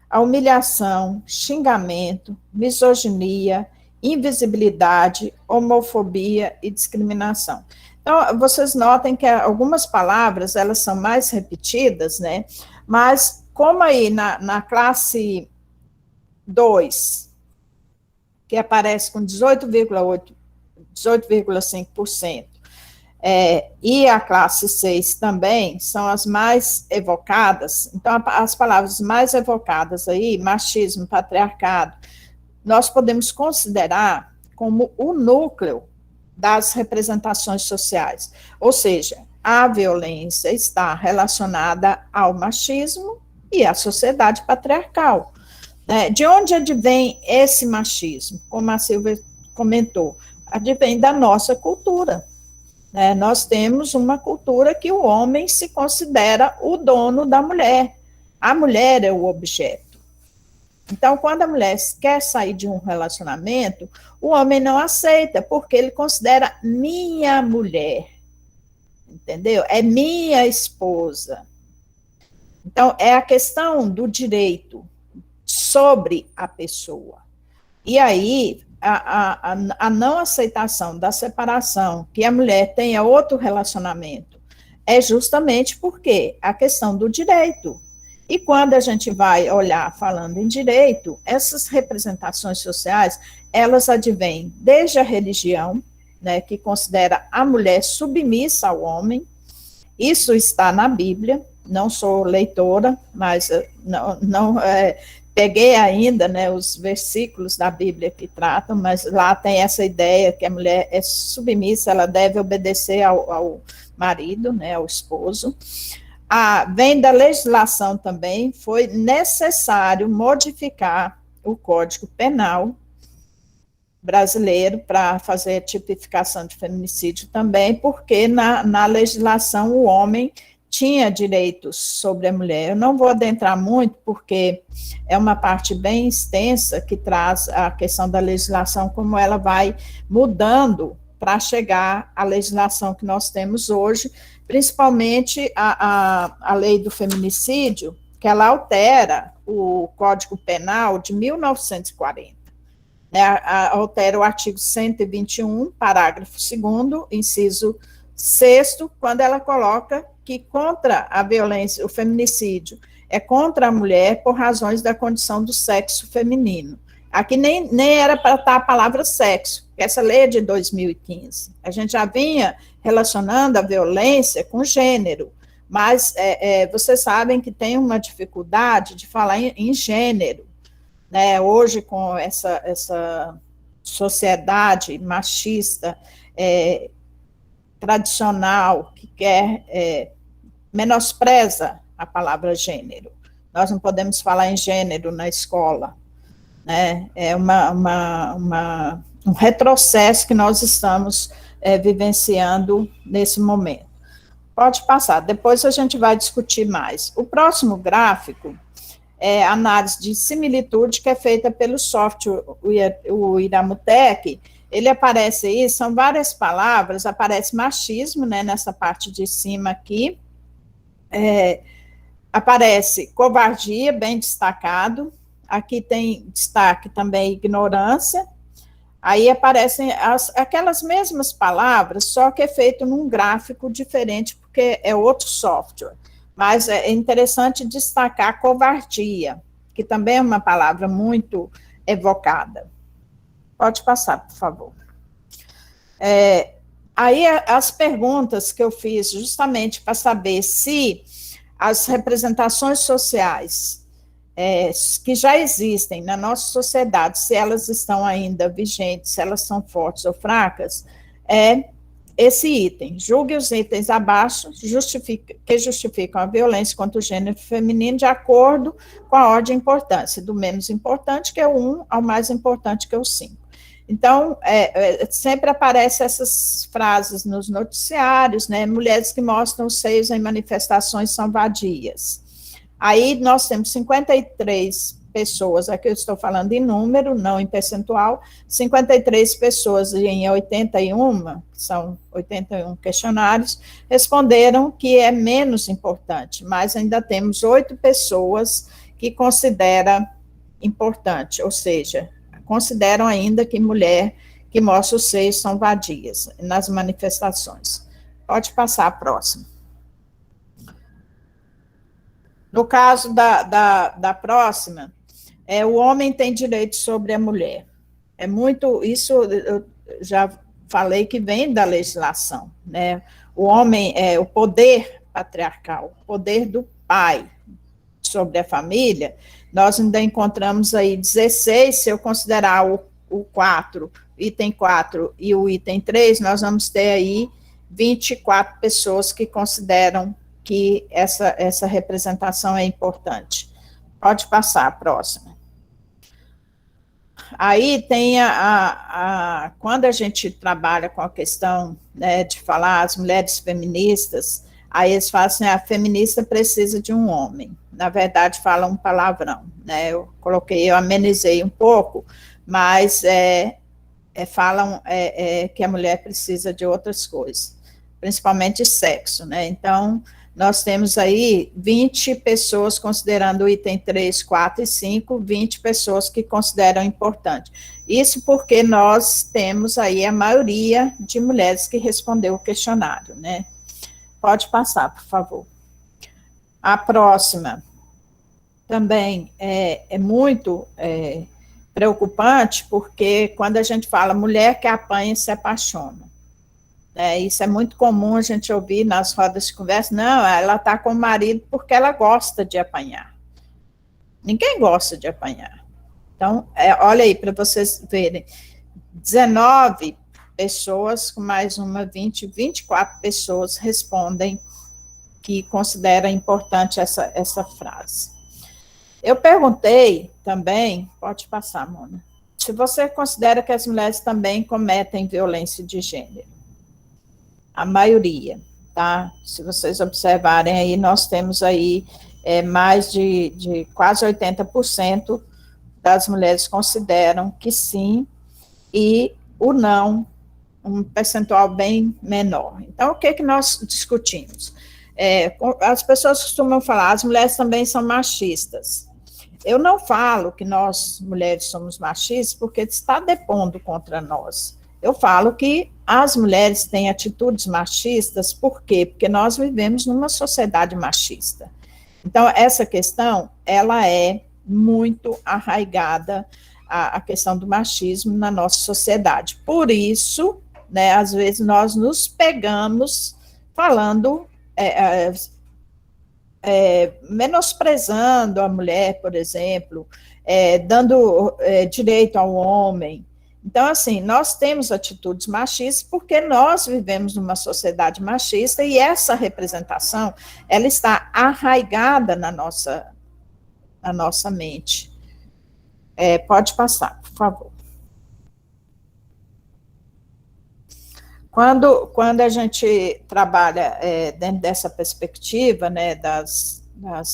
a humilhação, xingamento, misoginia, invisibilidade, homofobia e discriminação. Então, vocês notem que algumas palavras, elas são mais repetidas, né, mas como aí na classe 2, que aparece com 18,5%, e a classe 6 também, são as mais evocadas. Então, as palavras mais evocadas aí, machismo, patriarcado, nós podemos considerar como o núcleo das representações sociais, ou seja, a violência está relacionada ao machismo e à sociedade patriarcal. De onde advém esse machismo? Como a Silvia comentou, advém da nossa cultura. Né? Nós temos uma cultura que o homem se considera o dono da mulher. A mulher é o objeto. Então, quando a mulher quer sair de um relacionamento, o homem não aceita, porque ele considera minha mulher. Entendeu? É minha esposa. Então, é a questão do direito sobre a pessoa. E aí, a não aceitação da separação, que a mulher tenha outro relacionamento, é justamente porque a questão do direito. E quando a gente vai olhar falando em direito, essas representações sociais, elas advêm desde a religião, né, que considera a mulher submissa ao homem. Isso está na Bíblia. Não sou leitora, mas não peguei ainda, né, os versículos da Bíblia que tratam, mas lá tem essa ideia que a mulher é submissa, ela deve obedecer ao marido, né, ao esposo. Vem da legislação também, foi necessário modificar o Código Penal brasileiro para fazer a tipificação de feminicídio também, porque na legislação o homem tinha direitos sobre a mulher. Eu não vou adentrar muito, porque é uma parte bem extensa que traz a questão da legislação, como ela vai mudando para chegar à legislação que nós temos hoje, principalmente a lei do feminicídio, que ela altera o Código Penal de 1940. Altera o artigo 121, parágrafo 2º, inciso 6º, quando ela coloca que contra a violência, o feminicídio, é contra a mulher por razões da condição do sexo feminino. Aqui nem era para estar a palavra sexo, essa lei é de 2015. A gente já vinha relacionando a violência com gênero, mas vocês sabem que tem uma dificuldade de falar em gênero, né? Hoje, com essa sociedade machista, tradicional, que menospreza a palavra gênero. Nós não podemos falar em gênero na escola, né? É um retrocesso que nós estamos vivenciando nesse momento. Pode passar, depois a gente vai discutir mais. O próximo gráfico é a análise de similitude que é feita pelo software, o Iramutec. Ele aparece aí, são várias palavras, aparece machismo, né, nessa parte de cima aqui, aparece covardia, bem destacado, aqui tem destaque também ignorância, aí aparecem aquelas mesmas palavras, só que é feito num gráfico diferente, porque é outro software, mas é interessante destacar covardia, que também é uma palavra muito evocada. Pode passar, por favor. Aí, as perguntas que eu fiz, justamente para saber se as representações sociais que já existem na nossa sociedade, se elas estão ainda vigentes, se elas são fortes ou fracas, esse item. Julgue os itens abaixo que justificam a violência contra o gênero feminino de acordo com a ordem de importância, do menos importante, que é o 1, ao mais importante, que é o 5. Então, sempre aparecem essas frases nos noticiários, né? Mulheres que mostram os seios em manifestações são vadias. Aí nós temos 53 pessoas, aqui eu estou falando em número, não em percentual, 53 pessoas em 81, são 81 questionários, responderam que é menos importante, mas ainda temos 8 pessoas que consideram importante, ou seja, consideram ainda que mulher que mostra os seios são vadias nas manifestações. Pode passar a próxima. No caso da próxima, o homem tem direito sobre a mulher. É muito, isso eu já falei que vem da legislação, né? O homem o poder patriarcal, o poder do pai sobre a família. Nós ainda encontramos aí 16, se eu considerar o 4, item 4 e o item 3, nós vamos ter aí 24 pessoas que consideram que essa representação é importante. Pode passar a próxima. Aí tem quando a gente trabalha com a questão, né, de falar as mulheres feministas, aí eles falam assim, a feminista precisa de um homem. Na verdade, falam um palavrão, né? Eu amenizei um pouco, mas falam que a mulher precisa de outras coisas, principalmente sexo, né? Então, nós temos aí 20 pessoas considerando o item 3, 4 e 5, 20 pessoas que consideram importante. Isso porque nós temos aí a maioria de mulheres que respondeu o questionário, né? Pode passar, por favor. A próxima também é muito preocupante, porque quando a gente fala mulher que apanha se apaixona. Isso é muito comum a gente ouvir nas rodas de conversa, não, ela está com o marido porque ela gosta de apanhar. Ninguém gosta de apanhar. Então, olha aí, para vocês verem, 19 pessoas, com mais uma, 24 pessoas respondem que consideram importante essa frase. Eu perguntei também, pode passar, Mona, se você considera que as mulheres também cometem violência de gênero. A maioria, tá? Se vocês observarem aí, nós temos aí mais de quase 80% das mulheres consideram que sim, e o não, um percentual bem menor. Então, o que nós discutimos? As pessoas costumam falar, as mulheres também são machistas. Eu não falo que nós, mulheres, somos machistas, porque está depondo contra nós. Eu falo que as mulheres têm atitudes machistas, por quê? Porque nós vivemos numa sociedade machista. Então, essa questão, ela é muito arraigada, a questão do machismo na nossa sociedade. Por isso, né, às vezes nós nos pegamos falando, menosprezando a mulher, por exemplo, dando direito ao homem. Então, assim, nós temos atitudes machistas porque nós vivemos numa sociedade machista e essa representação, ela está arraigada na nossa mente. Pode passar, por favor. Quando a gente trabalha dentro dessa perspectiva, né, das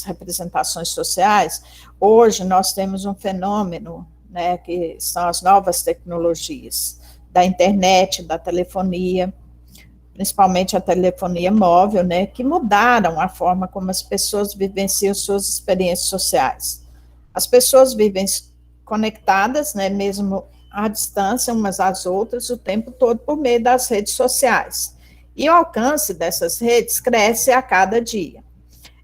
representações sociais, hoje nós temos um fenômeno, né, que são as novas tecnologias, da internet, da telefonia, principalmente a telefonia móvel, né, que mudaram a forma como as pessoas vivenciam suas experiências sociais. As pessoas vivem conectadas, né, mesmo à distância, umas às outras, o tempo todo por meio das redes sociais. E o alcance dessas redes cresce a cada dia.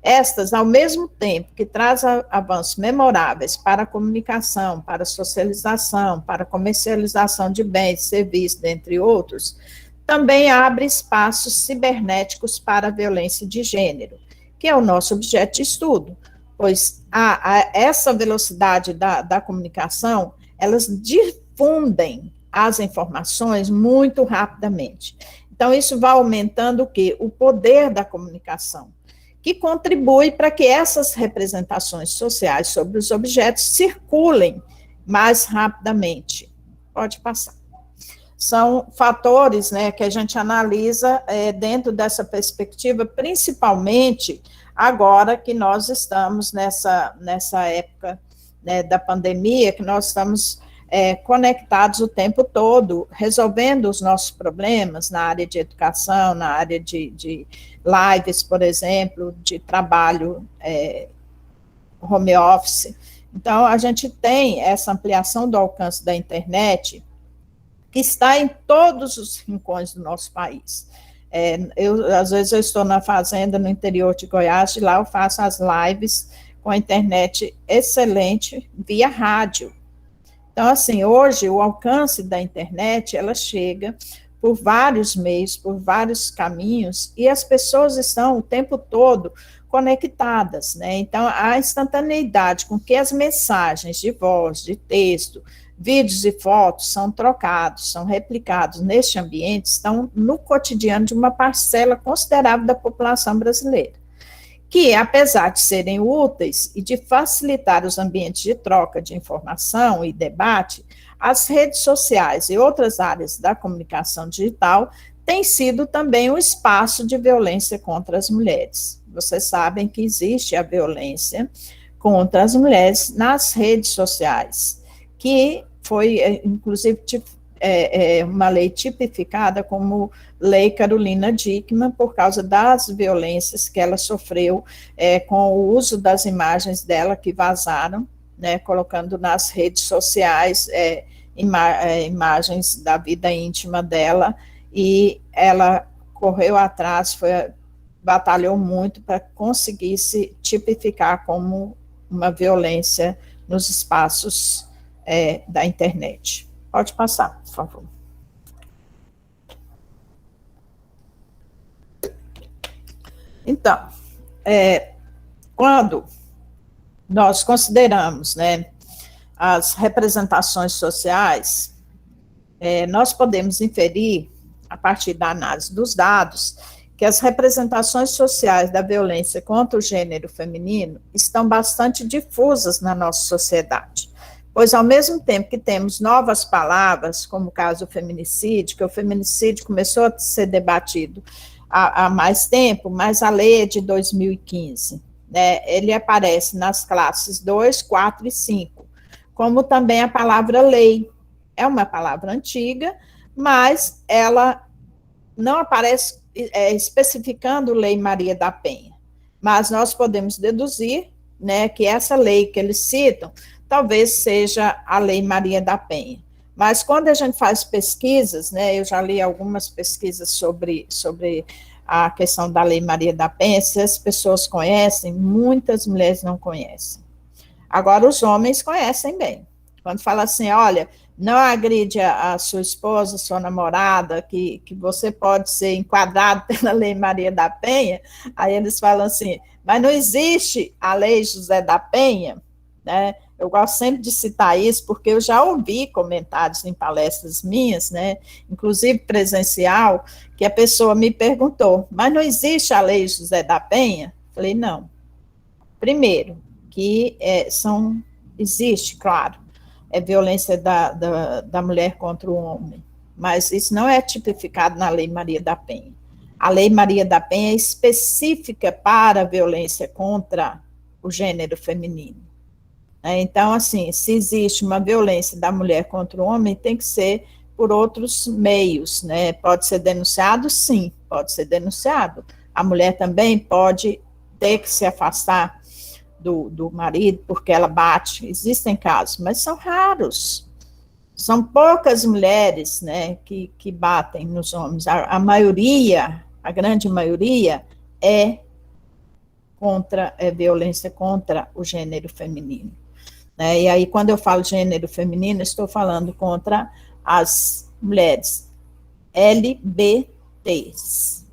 Estas, ao mesmo tempo que trazem avanços memoráveis para a comunicação, para a socialização, para a comercialização de bens, serviços, dentre outros, também abre espaços cibernéticos para a violência de gênero, que é o nosso objeto de estudo, pois essa velocidade da comunicação, elas difundem as informações muito rapidamente. Então, isso vai aumentando o quê? O poder da comunicação, que contribui para que essas representações sociais sobre os objetos circulem mais rapidamente. Pode passar. São fatores, né, que a gente analisa dentro dessa perspectiva, principalmente agora que nós estamos nessa época, né, da pandemia, que nós estamos conectados o tempo todo, resolvendo os nossos problemas na área de educação, na área de lives, por exemplo, de trabalho home office. Então, a gente tem essa ampliação do alcance da internet, que está em todos os rincões do nosso país. Às vezes, eu estou na fazenda, no interior de Goiás, de lá eu faço as lives com a internet excelente, via rádio. Então, assim, hoje, o alcance da internet, ela chega por vários meios, por vários caminhos, e as pessoas estão o tempo todo conectadas, né? Então, a instantaneidade com que as mensagens de voz, de texto, vídeos e fotos são trocados, são replicados neste ambiente, estão no cotidiano de uma parcela considerável da população brasileira, que, apesar de serem úteis e de facilitar os ambientes de troca de informação e debate, as redes sociais e outras áreas da comunicação digital têm sido também um espaço de violência contra as mulheres. Vocês sabem que existe a violência contra as mulheres nas redes sociais, que foi, inclusive, uma lei tipificada como Lei Carolina Dickmann, por causa das violências que ela sofreu com o uso das imagens dela que vazaram, né, colocando nas redes sociais imagens da vida íntima dela, e ela correu atrás, batalhou muito para conseguir se tipificar como uma violência nos espaços da internet. Pode passar, por favor. Então, quando nós consideramos, né, as representações sociais, nós podemos inferir, a partir da análise dos dados, que as representações sociais da violência contra o gênero feminino estão bastante difusas na nossa sociedade. Pois, ao mesmo tempo que temos novas palavras, como o caso do feminicídio, que o feminicídio começou a ser debatido há mais tempo, mas a lei é de 2015, né? Ele aparece nas classes 2, 4 e 5, como também a palavra lei. É uma palavra antiga, mas ela não aparece especificando Lei Maria da Penha. Mas nós podemos deduzir, né, que essa lei que eles citam talvez seja a Lei Maria da Penha. Mas quando a gente faz pesquisas, né, eu já li algumas pesquisas sobre a questão da Lei Maria da Penha, se as pessoas conhecem, muitas mulheres não conhecem. Agora, os homens conhecem bem. Quando fala assim, olha, não agride a sua esposa, sua namorada, que você pode ser enquadrado pela Lei Maria da Penha, aí eles falam assim, mas não existe a Lei José da Penha, né? Eu gosto sempre de citar isso, porque eu já ouvi comentários em palestras minhas, né, inclusive presencial, que a pessoa me perguntou, mas não existe a Lei José da Penha? Falei, não. Primeiro, que existe, claro, violência da mulher contra o homem, mas isso não é tipificado na Lei Maria da Penha. A Lei Maria da Penha é específica para a violência contra o gênero feminino. Então, assim, se existe uma violência da mulher contra o homem, tem que ser por outros meios, né? Pode ser denunciado? Sim, pode ser denunciado. A mulher também pode ter que se afastar do marido porque ela bate. Existem casos, mas são raros. São poucas mulheres, né, que batem nos homens. A maioria, a grande maioria, é violência contra o gênero feminino. Né? E aí, quando eu falo gênero feminino, estou falando contra as mulheres LBTs,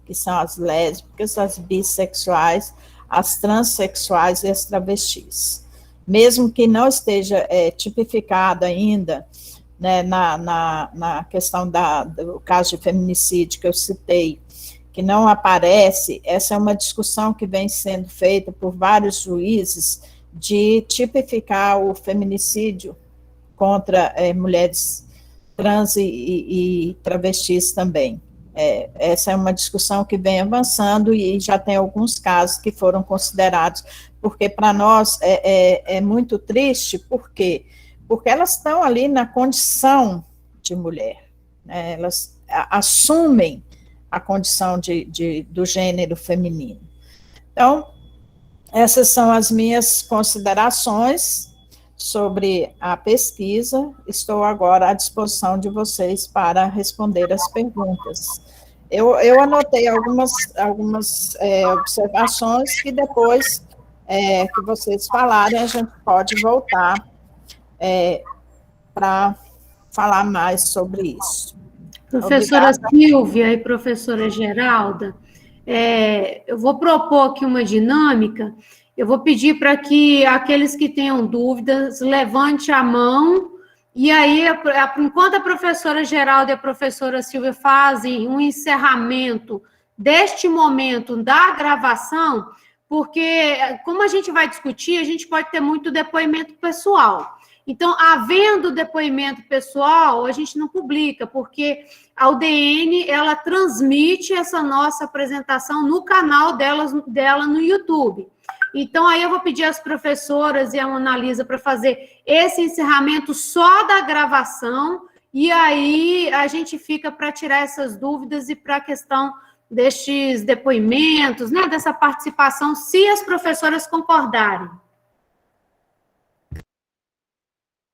que são as lésbicas, as bissexuais, as transexuais e as travestis. Mesmo que não esteja tipificado ainda, né, na questão do caso de feminicídio que eu citei, que não aparece, essa é uma discussão que vem sendo feita por vários juízes, de tipificar o feminicídio contra mulheres trans e travestis também. Essa é uma discussão que vem avançando e já tem alguns casos que foram considerados, porque para nós é muito triste, por quê? Porque elas estão ali na condição de mulher, né? Elas assumem a condição do gênero feminino. Então, essas são as minhas considerações sobre a pesquisa. Estou agora à disposição de vocês para responder as perguntas. Eu anotei algumas observações que depois que vocês falarem, a gente pode voltar para falar mais sobre isso. Professora Obrigada. Silvia e professora Geralda, eu vou propor aqui uma dinâmica. Eu vou pedir para que aqueles que tenham dúvidas levante a mão, e aí, enquanto a professora Geralda e a professora Silvia fazem um encerramento deste momento da gravação, porque, como a gente vai discutir, a gente pode ter muito depoimento pessoal. Então, havendo depoimento pessoal, a gente não publica, porque a UDN, ela transmite essa nossa apresentação no canal dela no YouTube. Então, aí eu vou pedir às professoras e a Mona Lisa para fazer esse encerramento só da gravação, e aí a gente fica para tirar essas dúvidas e para a questão destes depoimentos, né, dessa participação, se as professoras concordarem.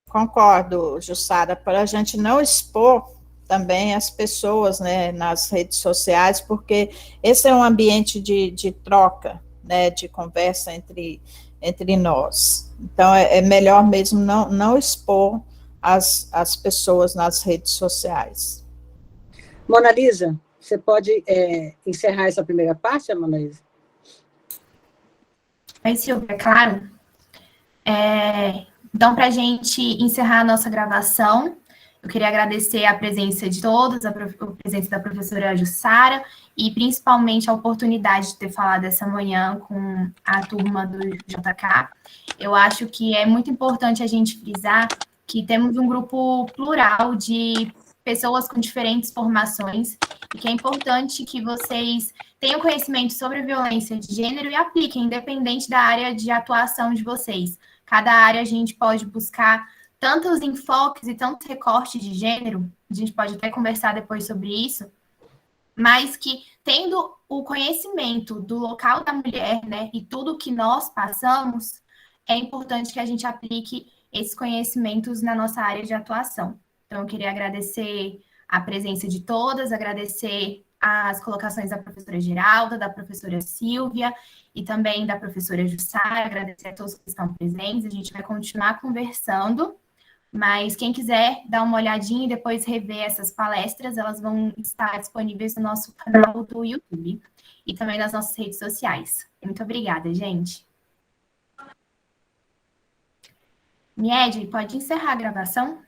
Concordo, Jussara, para a gente não expor também as pessoas, né, nas redes sociais, porque esse é um ambiente de troca, né, de conversa entre nós. Então, é melhor mesmo não expor as pessoas nas redes sociais. Mona Lisa, você pode encerrar essa primeira parte, Mona Lisa? Oi, Silvia, claro. Então, para a gente encerrar a nossa gravação, eu queria agradecer a presença de todos, a presença da professora Jussara, e principalmente a oportunidade de ter falado essa manhã com a turma do JK. Eu acho que é muito importante a gente frisar que temos um grupo plural de pessoas com diferentes formações, e que é importante que vocês tenham conhecimento sobre violência de gênero e apliquem, independente da área de atuação de vocês. Cada área a gente pode buscar tantos enfoques e tantos recortes de gênero, a gente pode até conversar depois sobre isso, mas que, tendo o conhecimento do local da mulher, né, e tudo que nós passamos, é importante que a gente aplique esses conhecimentos na nossa área de atuação. Então, eu queria agradecer a presença de todas, agradecer as colocações da professora Geralda, da professora Silvia e também da professora Jussara, agradecer a todos que estão presentes. A gente vai continuar conversando, mas quem quiser dar uma olhadinha e depois rever essas palestras, elas vão estar disponíveis no nosso canal do YouTube e também nas nossas redes sociais. Muito obrigada, gente. Mied, pode encerrar a gravação?